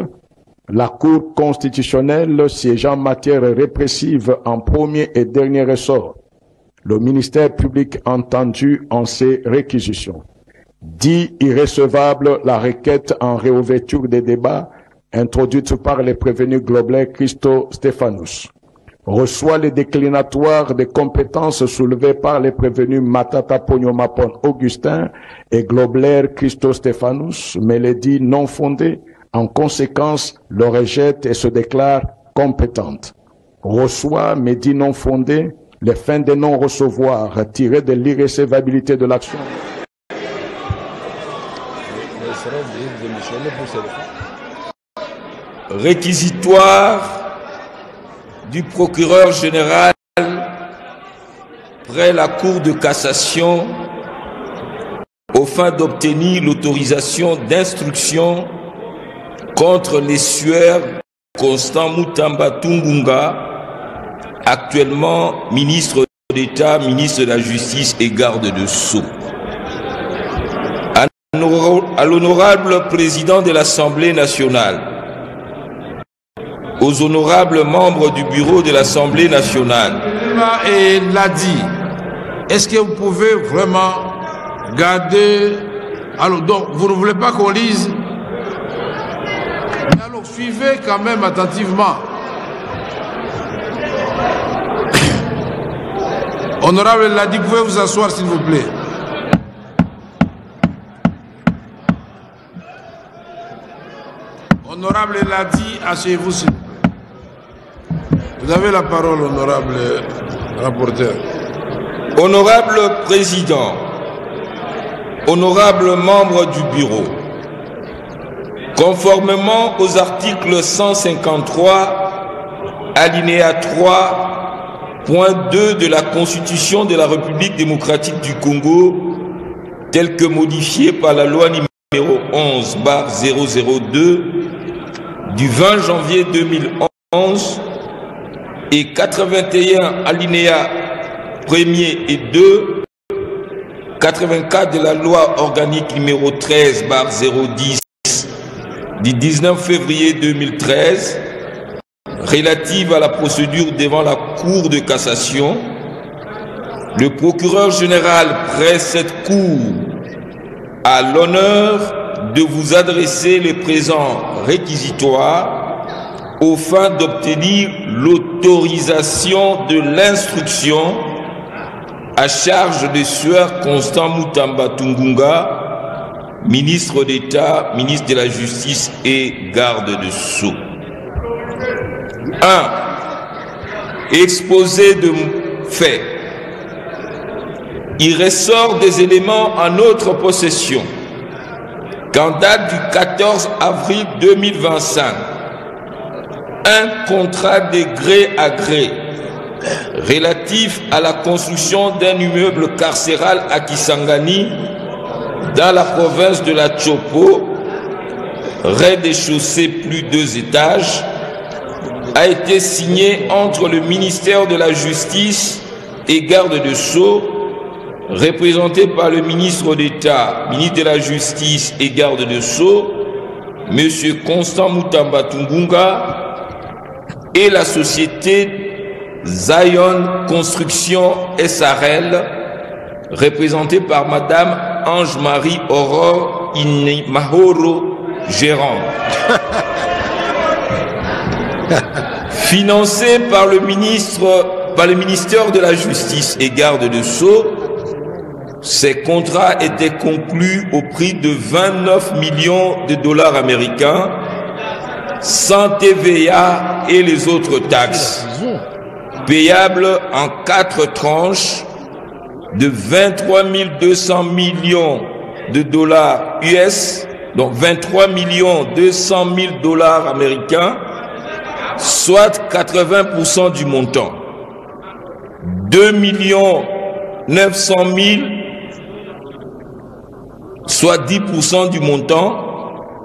la Cour constitutionnelle siégeant en matière répressive en premier et dernier ressort, le ministère public entendu en ces réquisitions. Dit irrecevable la requête en réouverture des débats introduite par le prévenu Globler Christo Stéphanous. Reçoit les déclinatoires des compétences soulevées par les prévenus Matata Ponyomapon Augustin et Globler Christo Stéphanous, mais les dit non fondées. En conséquence, le rejette et se déclare compétente. reçoit, mais dit non fondé, les fins de non-recevoir tirées de l'irrécevabilité de l'action. Réquisitoire du procureur général près la Cour de cassation aux fins d'obtenir l'autorisation d'instruction contre les sueurs Constant Mutamba Tungunga, actuellement ministre d'État, ministre de la Justice et garde de Sceaux. À l'honorable président de l'Assemblée nationale, aux honorables membres du bureau de l'Assemblée nationale. Et l'a dit, est-ce que vous pouvez vraiment garder... Alors, donc, vous ne voulez pas qu'on lise? Mais alors, suivez quand même attentivement. Honorable Ladi, vous pouvez vous asseoir, s'il vous plaît. Honorable Ladi, asseyez-vous, s'il vous plaît. Vous avez la parole, honorable rapporteur. Honorable président, honorables membres du bureau, conformément aux articles 153, alinéa 3, point 2 de la Constitution de la République démocratique du Congo, telle que modifiée par la loi numéro 11/002 du 20 janvier 2011 et 81 alinéas 1er et 2, 84 de la loi organique numéro 13/010 du 19 février 2013 relative à la procédure devant la Cour de cassation, le procureur général presse cette Cour à l'honneur de vous adresser les présents réquisitoires aux fins d'obtenir l'autorisation de l'instruction à charge de Sieur Constant Mutamba Tungunga, ministre d'État, ministre de la Justice et garde de Sceaux. 1. Exposé de faits. Il ressort des éléments en notre possession qu'en date du 14 avril 2025, un contrat de gré à gré relatif à la construction d'un immeuble carcéral à Kisangani dans la province de la Chopo, rez-de-chaussée plus 2 étages, a été signé entre le ministère de la Justice et garde de Sceaux, représenté par le ministre d'État, ministre de la Justice et garde de Sceaux, M. Constant Mutamba Tungunga, et la société Zion Construction SRL, représentée par Madame Ange-Marie Aurore Inimahoro, gérante. Financé par le ministère de la Justice et garde de Sceaux, ces contrats étaient conclus au prix de 29 millions de dollars américains, sans TVA et les autres taxes, payables en 4 tranches de 23 200 millions de dollars US, donc 23 200 000 dollars américains, soit 80% du montant. 2 900 000, soit 10% du montant,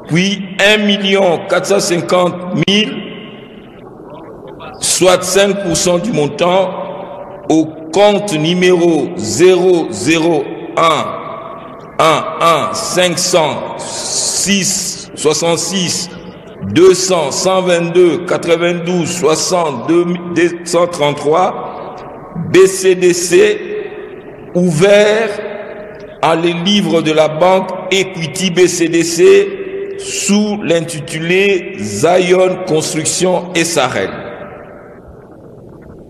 puis 1 450 000, soit 5% du montant, au compte numéro 00111 506 66 200 122 92 62 233 BCDC, ouvert en les livres de la banque Equity BCDC sous l'intitulé Zion Construction SRL.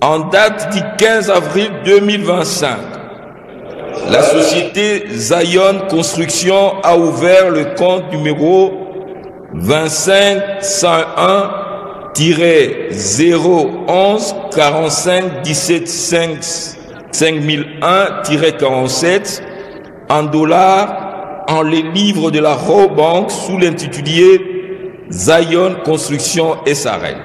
En date du 15 avril 2025, la société Zion Construction a ouvert le compte numéro 25 101 011 45 17 5 5001-47 en dollars en les livres de la Raw Bank sous l'intitulé Zion Construction SRL.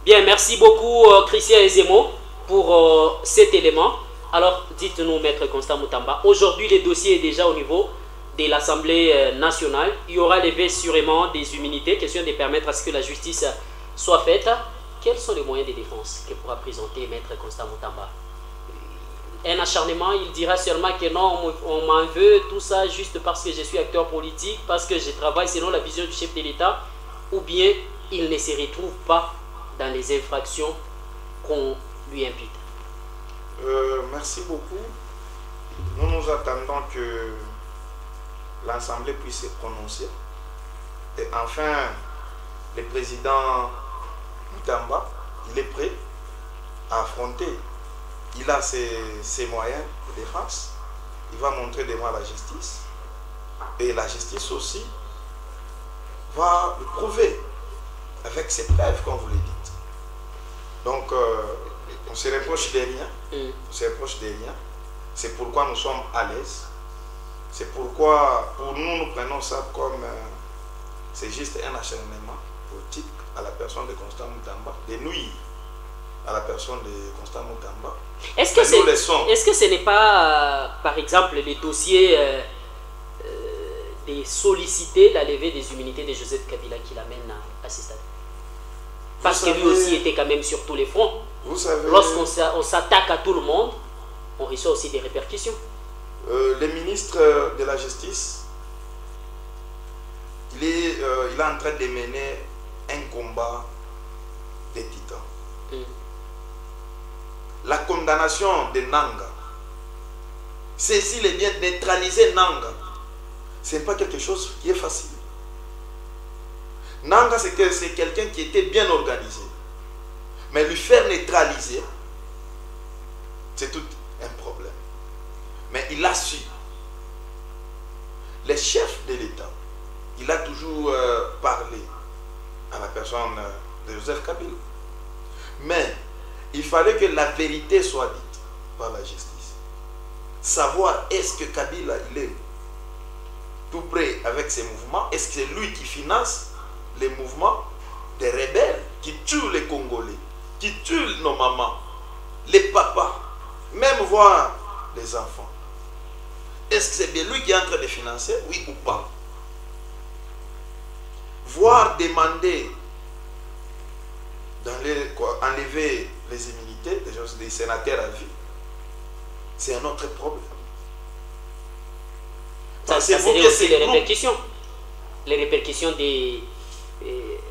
Bien, merci beaucoup Christian Ezemo pour cet élément. Alors, dites-nous, Maître Constant Moutamba, aujourd'hui le dossier est déjà au niveau de l'Assemblée nationale. Il y aura levé sûrement des immunités, question de permettre à ce que la justice soit faite. Quels sont les moyens de défense que pourra présenter Maître Constant Moutamba? Un acharnement, il dira seulement que non, on m'en veut, tout ça juste parce que je suis acteur politique, parce que je travaille selon la vision du chef de l'État, ou bien il ne se retrouve pas dans les infractions qu'on lui impute. Merci beaucoup. Nous nous attendons que l'Assemblée puisse se prononcer. Et enfin, le président Moutamba, il est prêt à affronter. Il a ses moyens de défense. Il va montrer devant la justice. Et la justice aussi va le prouver avec ses preuves, comme vous le dites. Donc, on se reproche des rien. On se reproche des rien. C'est pourquoi nous sommes à l'aise. C'est pourquoi, pour nous, nous prenons ça comme c'est juste un acharnement politique à la personne de Constant Moutamba, de nuire à la personne de Constant Moutamba. Est-ce que ce n'est pas, par exemple, les dossiers de solliciter la levée des immunités de Joseph Kabila qui l'amène à ce stade? Parce que lui aussi était quand même sur tous les fronts. Vous savez, lorsqu'on s'attaque à tout le monde, on reçoit aussi des répercussions. Le ministre de la Justice, il est en train de mener un combat des titans. La condamnation de Nanga, saisir les biens, neutraliser Nanga, ce n'est pas quelque chose qui est facile. Nanga, c'est quelqu'un qui était bien organisé. Mais lui faire neutraliser, c'est tout un problème. Mais il a su. Le chef de l'État, il a toujours parlé à la personne de Joseph Kabila. Mais il fallait que la vérité soit dite par la justice. Savoir est-ce que Kabila il est tout près avec ses mouvements, est-ce que c'est lui qui finance les mouvements des rebelles qui tuent les Congolais, qui tuent nos mamans, les papas, même voir les enfants. Est-ce que c'est bien lui qui est en train de financer, oui ou pas? Voir demander enlever les immunités des sénateurs à vie, c'est un autre problème. Ça serait aussi les répercussions. Les répercussions de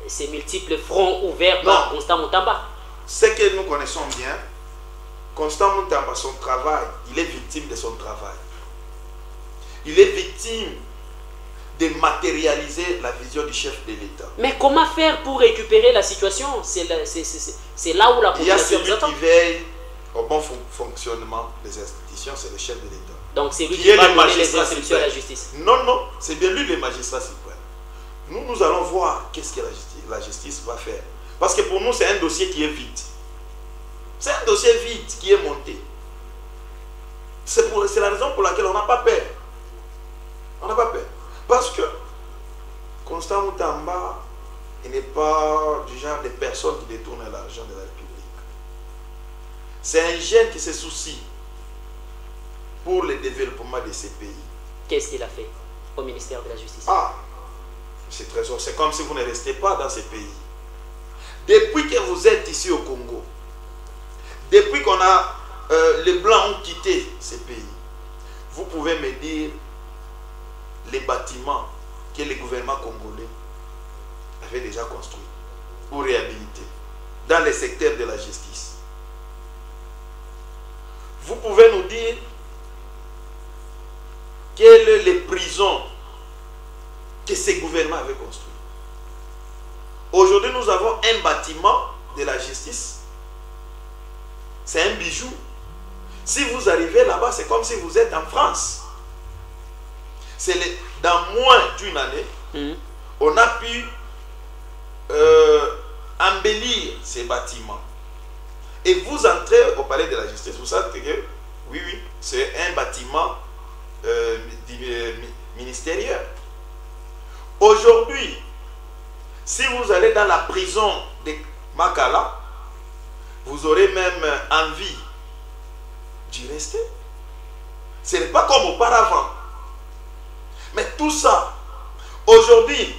ces multiples fronts ouverts par Constant Moutamba. Ce que nous connaissons bien, Constant Moutamba, son travail, il est victime de son travail. Il est victime de matérialiser la vision du chef de l'État. Mais comment faire pour récupérer la situation? C'est là où la population nous attend. Il y a celui qui veille au bon fonctionnement des institutions, c'est le chef de l'État. Donc c'est lui qui va donner les instructions à la justice. Non, non, c'est bien lui le magistrat suprême. Nous allons voir qu'est-ce que la justice va faire. Parce que pour nous, c'est un dossier qui est vide. C'est un dossier vide qui est monté. C'est la raison pour laquelle on n'a pas peur. On n'a pas peur. Parce que Constant Moutamba, il n'est pas du genre de personne qui détourne l'argent de la République. C'est un jeune qui se soucie pour le développement de ces pays. Qu'est-ce qu'il a fait au ministère de la Justice? C'est trésor, c'est comme si vous ne restez pas dans ces pays. Depuis que vous êtes ici au Congo, depuis qu'on a les Blancs ont quitté ces pays, vous pouvez me dire les bâtiments que le gouvernement congolais avait déjà construits ou réhabilités dans le secteur de la justice. Vous pouvez nous dire quelles sont les prisons que ces gouvernements avaient construites. Aujourd'hui, nous avons un bâtiment de la justice. C'est un bijou. Si vous arrivez là-bas, c'est comme si vous êtes en France. Dans moins d'une année, on a pu ces bâtiments et vous entrez au palais de la justice, vous savez que oui, c'est un bâtiment ministériel. Aujourd'hui, si vous allez dans la prison de Makala, vous aurez même envie d'y rester. Ce n'est pas comme auparavant. Mais tout ça, aujourd'hui,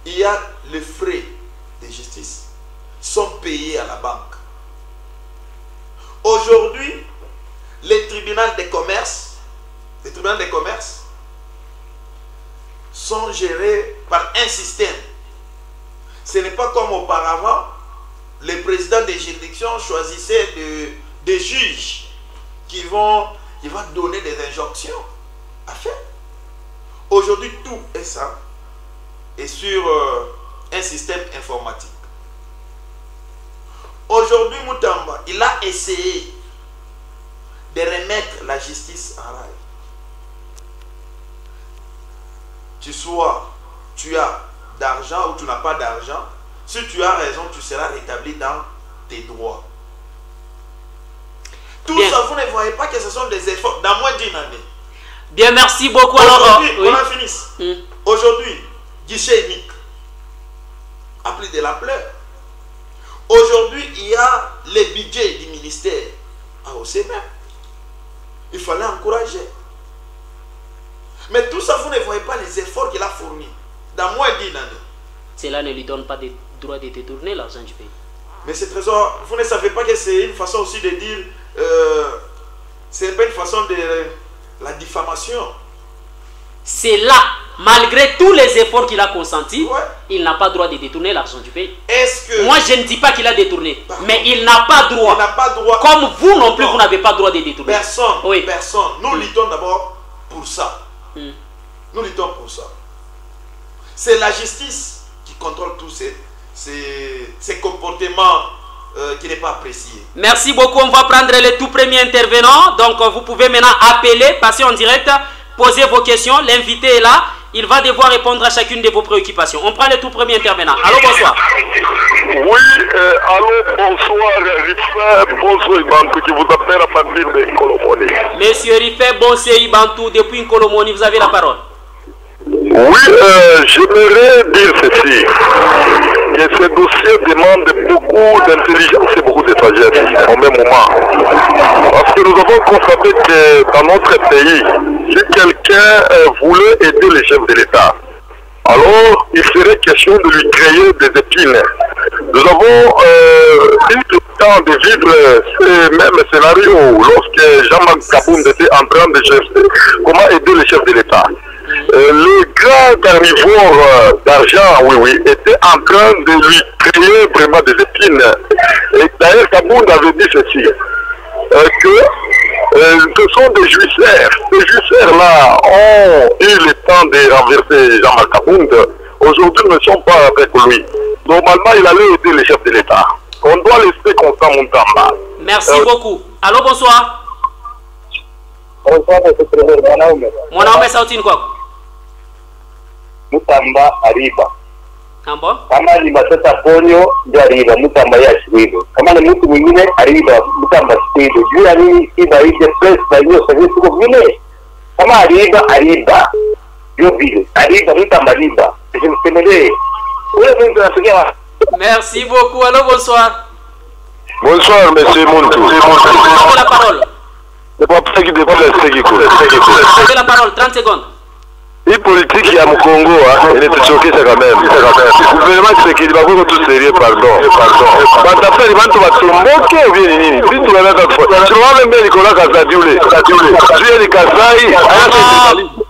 il y a les frais de justice sont payés à la banque. Aujourd'hui, les tribunaux de commerce sont gérés par un système. Ce n'est pas comme auparavant, les présidents des juridictions choisissaient des juges qui vont donner des injonctions à faire. Aujourd'hui, tout est ça est sur un système informatique. Aujourd'hui, Moutamba, il a essayé de remettre la justice en rail. Tu as d'argent ou tu n'as pas d'argent. Si tu as raison, tu seras rétabli dans tes droits. Tout Bien. ça, vous ne voyez pas que ce sont des efforts dans moins d'une année. Bien, merci beaucoup. Aujourd'hui, oui. on a fini. Aujourd'hui, guichet unique a pris de l'ampleur. Aujourd'hui, il y a les budgets du ministère à hausser même. Il fallait encourager. Mais tout ça, vous ne voyez pas les efforts qu'il a fournis dans moins d'une année. Cela ne lui donne pas de droit de détourner l'argent du pays. Mais ce trésor, vous ne savez pas que c'est une façon aussi de dire, ce n'est pas une façon de la diffamation. C'est là, malgré tous les efforts qu'il a consentis, Ouais. il n'a pas droit de détourner l'argent du pays. Est-ce que... Moi, je ne dis pas qu'il a détourné, Par mais il n'a pas droit. Il n'a pas droit. Comme vous non plus, Non. vous n'avez pas droit de détourner. Personne, Oui. personne. Nous luttons d'abord pour ça. Nous luttons pour ça. C'est la justice qui contrôle tous ces comportements qui n'est pas apprécié. Merci beaucoup. On va prendre les tout premiers intervenants. Donc, vous pouvez maintenant appeler, passer en direct, poser vos questions. L'invité est là. Il va devoir répondre à chacune de vos préoccupations. On prend les tout premiers intervenants. Allô, bonsoir. Oui, allô, bonsoir, Riffa, bonsoir, Ibantou, qui vous appelle à partir de Kolomoni. Monsieur Rifé Bonsei Bantou, depuis Kolomoni, vous avez la parole. Oui, j'aimerais dire ceci, que ce dossier demande beaucoup d'intelligence et beaucoup de sagesse au même moment. Parce que nous avons constaté que dans notre pays, si quelqu'un voulait aider les chefs de l'État, alors il serait question de lui créer des épines. Nous avons eu le temps de vivre ce même scénario lorsque Jean-Marc Kabound était en train de chercher comment aider les chefs de l'État. Le grand carnivore d'argent, était en train de lui créer vraiment des épines. Et d'ailleurs, Kabound avait dit ceci, que ce sont des jouisseurs. Ces jouisseurs-là ont eu le temps de renverser Jean-Marc Kabound. Aujourd'hui, ils ne sont pas avec lui. Normalement, il allait aider les chefs de l'État. On doit laisser Constant Moutamba. Merci beaucoup. Allô, bonsoir. Bonsoir, monsieur le président. Mon nom est Sautine Kwak. Mutamba Ariba. Kambo? Kama ni Matata Ponyo ndio Ariba, Mutamba ya Shwido. Kama ni mtu mwingine Ariba, Mutamba Shwido. Juu ya nini Iba ije press na hiyo sasa tuko vile. Kama Ariba. Ndio vile. Ariba Mutamba Ariba. Tusimsemelee. Wewe mtu anasikia. Merci beaucoup. Allô, bonsoir. Bonsoir, monsieur Montou. Vous avez la parole. C'est pas ça qui dépend de ce qui coule. Vous avez la parole, 30 secondes. Hii politiki ya Mkongo inatuchokesha quand même. Gouvernement Tshisekedi bako tout sérieux, pardon. Bataferi bantu batomboke ou bien nini? Sisi tunataka kufanya. Tunaona mbele Nicolas Kazadiule. Julie Kasai.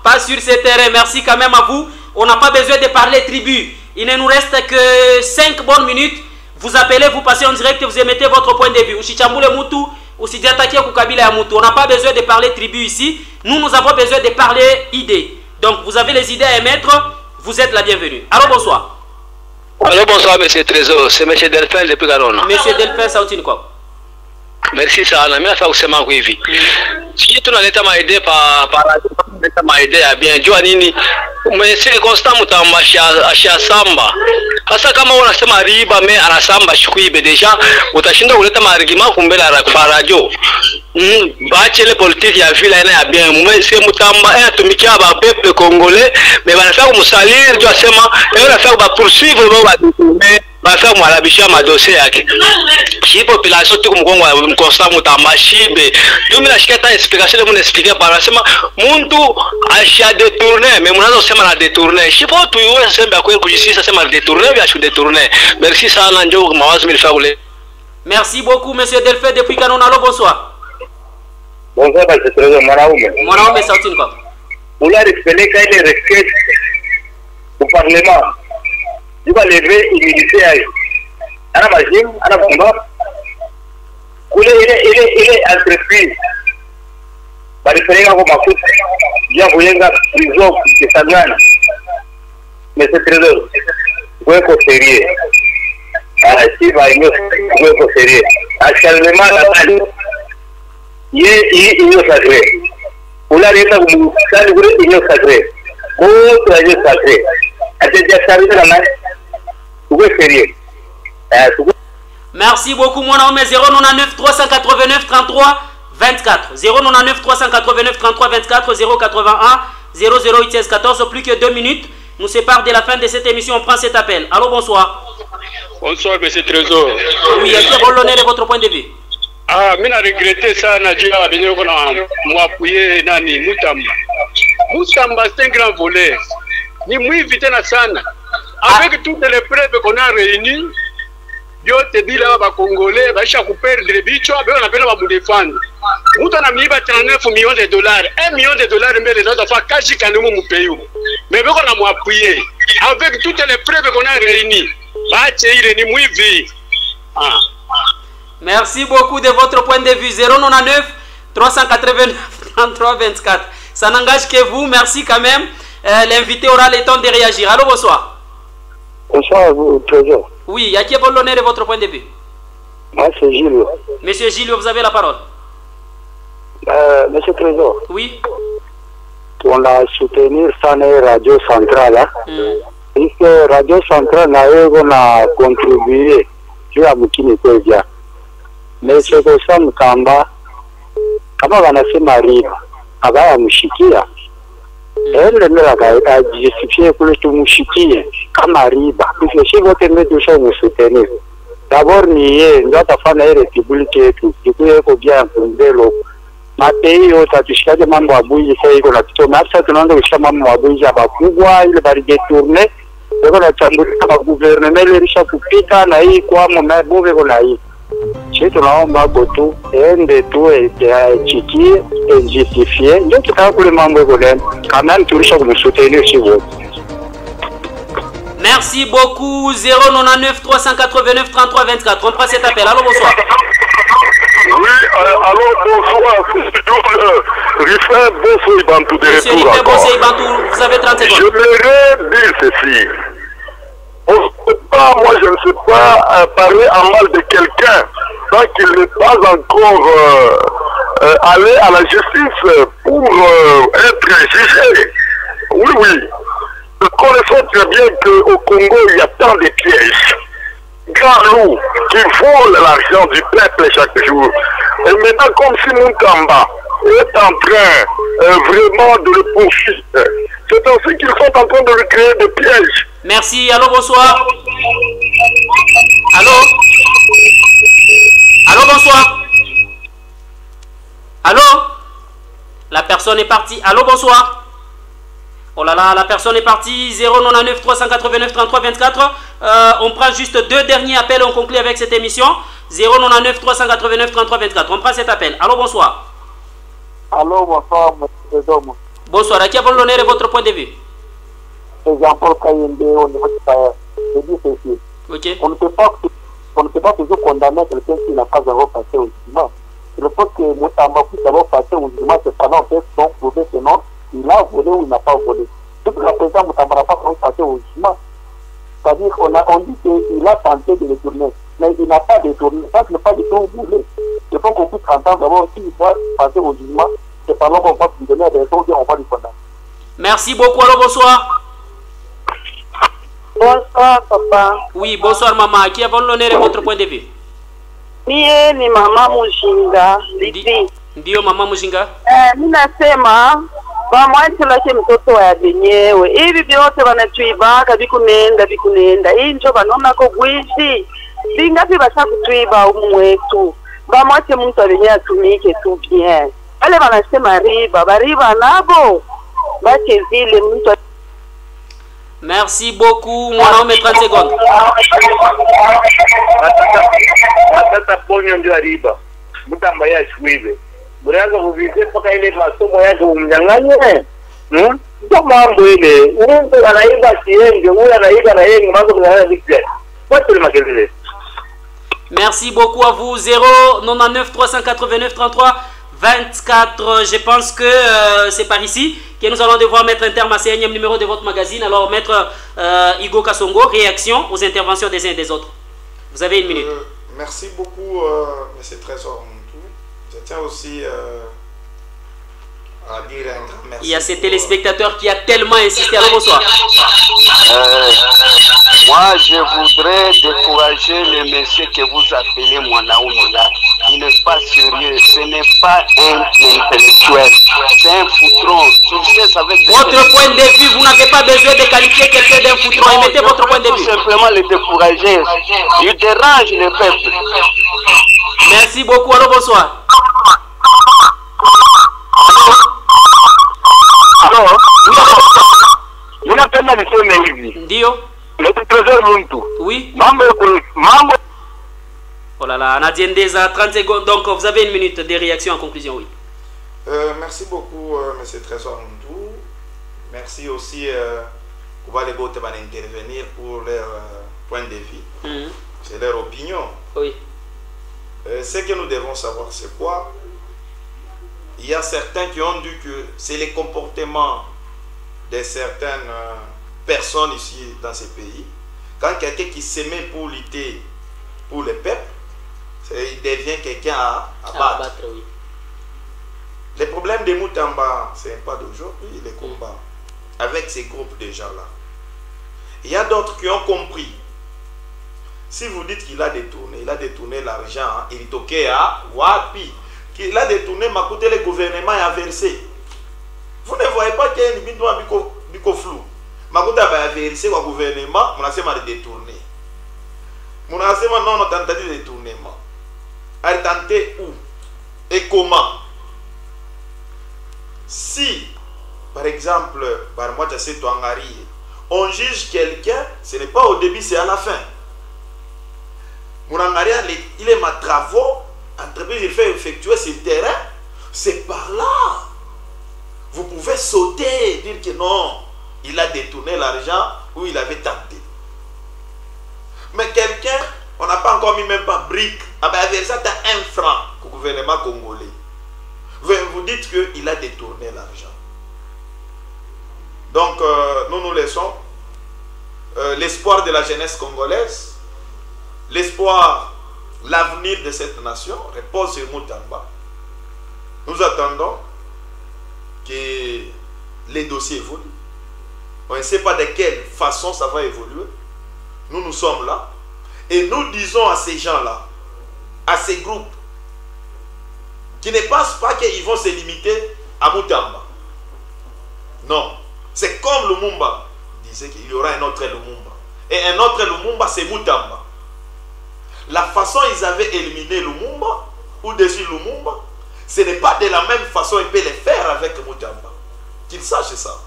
Pas sur ce terrain. Merci quand même à vous. On n'a pas besoin de parler tribu. Il ne nous reste que 5 bonnes minutes. Vous appelez, vous passez en direct et vous émettez votre point de vue. Usichambule Moutu, usidiatakie kukabila ya Moutu. On n'a pas besoin de parler tribu ici. Nous avons besoin de parler idées. Donc, vous avez les idées à émettre, vous êtes la bienvenue. Allô, bonsoir. Allô, bonsoir, monsieur Trésor. C'est monsieur Delphin depuis Garonne. Monsieur Delphin, Sautine quoi? Merci sana. Mimi nataka kusema hivi. Sisi tunaleta maide tunaleta maide ya bien. Jua nini? Umesema Constant Mutamba ashasamba. Sasa kama unasema riba me anasamba shikuibe deja utashinda kuleta marigima kumbele kwa radio. Bachele politique ya vile ina ya bien. Umesema Mutamba atumikia ba peuple congolais mais banafaa kumsalir jua sema banafaa ba poursuivre bafaa mwalabisha madossier yake. Shi population tu kumgongo wa Constant Mutamba shibe. Mimi nashika ta explication mimi expliquer par sema muntu asha détourner mais mnazo sema na détourner. Shi faut tu yue sema kwa kujisisa sema détourner vya shu détourner. Merci sana njoo mawazo milifaa kule. Merci beaucoup monsieur Delphin depuis Kanonalo, bonsoir. Bonsoir monsieur Trésor Mwanaume. Mwanaume sauti kwa. Ula repeleka ile requête au parlement. Il va lever immunité à eux. Ana majim, ana combat. Il est entreprise. Ba repeleka kwa mafuta. Ya kuyenga prison de Sagana. Monsieur Trésor, vous êtes sérieux. Ah, si va mieux, vous êtes sérieux. Actuellement la balle. Il est sacré. Ula renda kumukali kule inyo sacré. Bote inyo sacré. Ateja sabina na mani. Uwe sérieux. Merci beaucoup Mwanaume 099 389 33 24 099 389 33 24 081 00 14 plus que 2 minutes nous séparent de la fin de cette émission. On prend cet appel. Allô, bonsoir. Bonsoir monsieur Trésor. Oui, est-ce que vous l'honneur de votre point de vue? Ah, mimi na regretter sana juu ya benye uko na mwapuye nani Mutamba. Mutamba c'est un grand voleur. Ni mwivi tena sana. Avec toutes les preuves qu'on a réunies, yote bila ba Congolais baisha kuperdre bicho, beo wanapenda ba mudefendre. Mtu anamiiba 39 millions de dollars. 1 million de dollars mbele za fa kaji kanumu mupeyu. Mais beko na mwapuye. Avec toutes les preuves qu'on a réunies, bache ile ni mwivi. Ah. Merci beaucoup de votre point de vue. 099 389 33 24. Ça n'engage que vous. Merci quand même. L'invité aura le temps de réagir. Allô, bonsoir. Bonsoir, Trésor. Oui, à qui est l'honneur de votre point de vue? Moi, c'est Gilles. Monsieur Gilles, vous avez la parole. Monsieur Trésor. Oui. On a soutenu Sané Radio Centrale. Puisque Radio Centrale a contribué à Mukini Kwezia. Mais c'est que ça Mukamba, kama wanasema riba, abaya mushikia. Elle a justifié que tu mushikie kama riba. Puisque si vous aimez tout ça, vous soutenez. D'abord, niye, ndio tafanya ile république yetu. Ikuye ko bien fondé lo. Mapei yote atushikaje mambo ya buji sasa iko na kitu. Hata tunaanza kushika mambo ya buji hapa kubwa ile bari detourner. Ndio na chambulia kwa gouvernement ile risha kupita na hii kwa mabove kuna hii. Sisi tunaomba botu ende tu chikie justifie ndio tutaka kule mambo yako leo kama tulisha kumsoutenir chez vous. Merci beaucoup. 099 389 33 24. On prend cet appel. Allô, bonsoir. Oui, allô, bonsoir. Rifin Bosso Ibantou de Monsieur retour. Rifin Bosso Ibantou, vous avez 30 secondes. J'aimerais dire ceci. Moi, je ne sais pas parler en mal de quelqu'un tant qu'il n'est pas encore allé à la justice pour être jugé. Oui, oui. Nous connaissons très bien qu'au Congo, il y a tant de pièges. Grands loups qui volent l'argent du peuple chaque jour. Et maintenant, comme si Mutamba est en train vraiment de le poursuivre, c'est ainsi qu'ils sont en train de lui créer des pièges. Merci. Allô, bonsoir. Allô? Allô, bonsoir. Allô? La personne est partie. Allô, bonsoir. Oh là là, la personne est partie. 099 389 33 24. On prend juste deux derniers appels. On conclut avec cette émission. 099 389 33 24. On prend cet appel. Allô, bonsoir. Allô, bonsoir, monsieur Domo. Bonsoir. À qui avons l'honneur de votre point de vue? C'est Jean-Paul Kayende au niveau du Sahel. Je dis ceci. Ok. On ne peut pas toujours condamner quelqu'un qui n'a pas encore passé au jugement. Je pense que Mutamba puisse avoir passé au jugement, cependant, on peut donc prouver que non, il a volé ou il n'a pas volé. Depuis la présent, Mutamba n'a pas passé au jugement. C'est-à-dire qu'on dit qu'il a tenté de le tourner. mais il n'a pas détourné. Ça, ce n'est pas du tout voulu. Il faut qu'on puisse entendre d'abord s'il doit passer au jugement. C'est pendant qu'on va lui donner des choses et on va lui condamner. Merci beaucoup. Alors, bonsoir. Bonsoir, papa. Oui, bonsoir, maman. Qui a l'honneur de votre point de vue? Ni mama Mujinga. Ndio mama Mujinga. Mimi nasema bamwachilake mtoto wadenyewe hivi vyote wanatuibaka vikunenda hii njo vanonako bwizi vingapi vasakutwiba umwetu bamwache mtu avenye atumike tu bien wale wanasema bariba nabo bache vile mtu. Merci beaucoup, mwanaume 30 secondes. Sasa ponyo ndio ariba mtu ambaye ashwibe Buraza kuvize paka ile masomo yake umnyang'anye. Ndio mambo ile. Mtu anaiba sienge, huyu anaiba na yeye mambo kunana dikje. Wacha ni makelele. Merci beaucoup à vous. 099 389 33 24. Je pense que c'est par ici que nous allons devoir mettre un terme à ce énième numéro de votre magazine. Alors, maître Igo Kasongo, réaction aux interventions des uns et des autres. Vous avez une minute. Merci beaucoup, M. Trésor. Je tiens aussi à dire un grand merci. Il y a ces téléspectateurs qui a tellement insisté. Alors, bonsoir. Moi, je voudrais décourager le monsieur que vous appelez Mwanaoum là. Il n'est pas sérieux. Ce n'est pas un intellectuel. C'est un foutron. Votre point de vue, vous n'avez pas besoin de qualifier quelqu'un d'un foutron. Mettez votre point de vue. Tout simplement le décourager. Il dérange le peuple. Merci beaucoup. Alors, bonsoir. Alors, vous n'avez pas de hivi. Ndio. Le trésor muntu. Oui. Mambo. Oh là là, Nadiendeza, 30 secondes. Donc, vous avez une minute de réaction en conclusion, oui. Merci beaucoup, M. Trésor Muntu. Merci aussi pour les bottes d'intervenir pour leur point de vue. C'est leur opinion. Oui. Ce que nous devons savoir, c'est quoi? Il y a certains qui ont dit que c'est les comportements de certaines personnes ici dans ces pays. Quand quelqu'un qui se met pour lutter pour le peuple, il devient quelqu'un à battre. Oui. Le problème de Moutamba, ce n'est pas d'aujourd'hui, les combats avec ces groupes de gens-là. Il y a d'autres qui ont compris. Si vous dites qu'il a détourné l'argent, il est OK à Wapi. Il a détourné, m'a coûté le gouvernement et a versé. Vous ne voyez pas qu'il y a une bidon flou. M'a coûté a versé au gouvernement, mon assemblée a détourné. Mon assemblée non, on a tenté de détournement. A tenté où et comment? Si, par exemple, on juge quelqu'un, ce n'est pas au début, c'est à la fin. Mon Angari, il est ma travaux. Entreprise, il fait effectuer ce terrain, c'est par là. Vous pouvez sauter et dire que non, il a détourné l'argent ou il avait tenté. Mais quelqu'un, on n'a pas encore mis même pas brique, avec ça, tu as 1 franc au gouvernement congolais. Vous dites qu'il a détourné l'argent. Donc, nous nous laissons l'espoir de la jeunesse congolaise, l'espoir. L'avenir de cette nation repose sur Moutamba. Nous attendons que les dossiers évoluent. On ne sait pas de quelle façon ça va évoluer. Nous sommes là. Et nous disons à ces gens-là, à ces groupes, qui ne pensent pas qu'ils vont se limiter à Moutamba. Non. C'est comme Lumumba disait qu'il y aura un autre Lumumba. Et un autre Lumumba, c'est Moutamba. La façon ils avaient éliminé Lumumba, ou dessus Lumumba, ce n'est pas de la même façon qu'ils peuvent le faire avec Moutamba. Qu'ils sachent ça.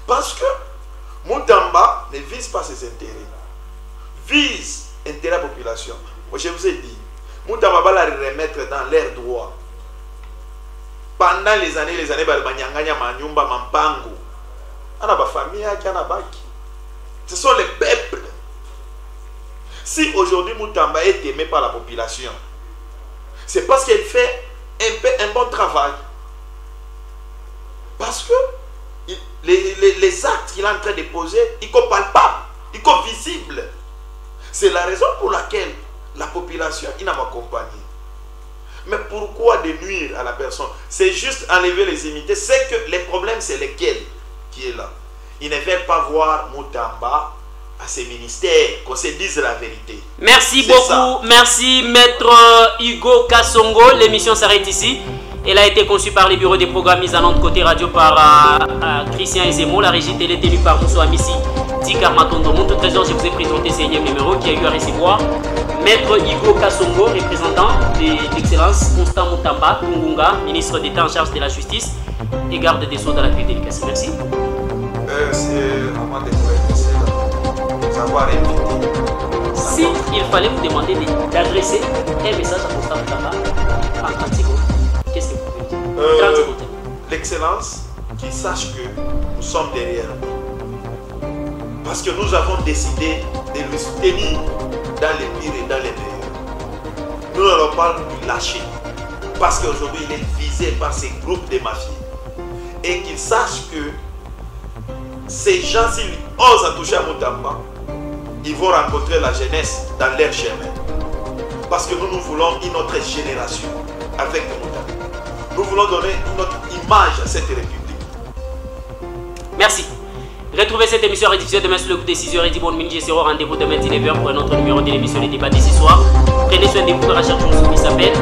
Parce que Moutamba ne vise pas ses intérêts. Vise l'intérêt de la population. Moi, je vous ai dit, Moutamba va la remettre dans l'air droit. Pendant les années, ce sont les peuples. Si aujourd'hui Moutamba est aimé par la population, c'est parce qu'elle fait un bon travail. Parce que les actes qu'il est en train de poser, ils sont palpables, ils sont visibles. C'est la raison pour laquelle la population, il n'a pas accompagné. Mais pourquoi de nuire à la personne? C'est juste enlever les immunités. C'est que les problèmes, c'est lesquels qui est là. Ils ne veulent pas voir Moutamba à ses ministères, qu'on se dise la vérité. Merci beaucoup. Ça. Merci, Maître Hugo Kassongo. L'émission s'arrête ici. Elle a été conçue par les bureaux des programmes mis en ondes côté radio par Christian Ezemo. La régie télé tenue par Mousso Amissi Tikar Matondo. Mon trésor, je vous ai présenté ce 9e numéro qui a eu à recevoir Maître Hugo Kassongo, représentant de l'excellence Constant Moutamba Tungunga, ministre d'État en charge de la justice et garde des Sceaux dans la plus délicate. Merci. C'est vraiment des de savoir répéter. Si il fallait vous demander d'adresser un message à Constant Moutamba en 30 secondes, qu'est-ce que vous pouvez dire? 30 secondes. L'excellence, qu'il sache que nous sommes derrière lui. Parce que nous avons décidé de le soutenir dans les pires et dans les meilleurs. Nous n'allons pas lui lâcher. Parce qu'aujourd'hui, il est visé par ces groupes de mafieux. Et qu'il sache que ces gens, s'ils osent à toucher à Moutamba, ils vont rencontrer la jeunesse dans leur chemin. Parce que nous voulons une autre génération avec Moutamba. Nous voulons donner une autre image à cette République. Merci. Retrouvez cette émission rediffusée demain sur le coup de 6h et 10 bonne minutes. Je serai au rendez-vous demain 19h pour un autre numéro de l'émission Les Débats de ce soir. Prenez soin de vous, Rachel Johnson qui s'appelle.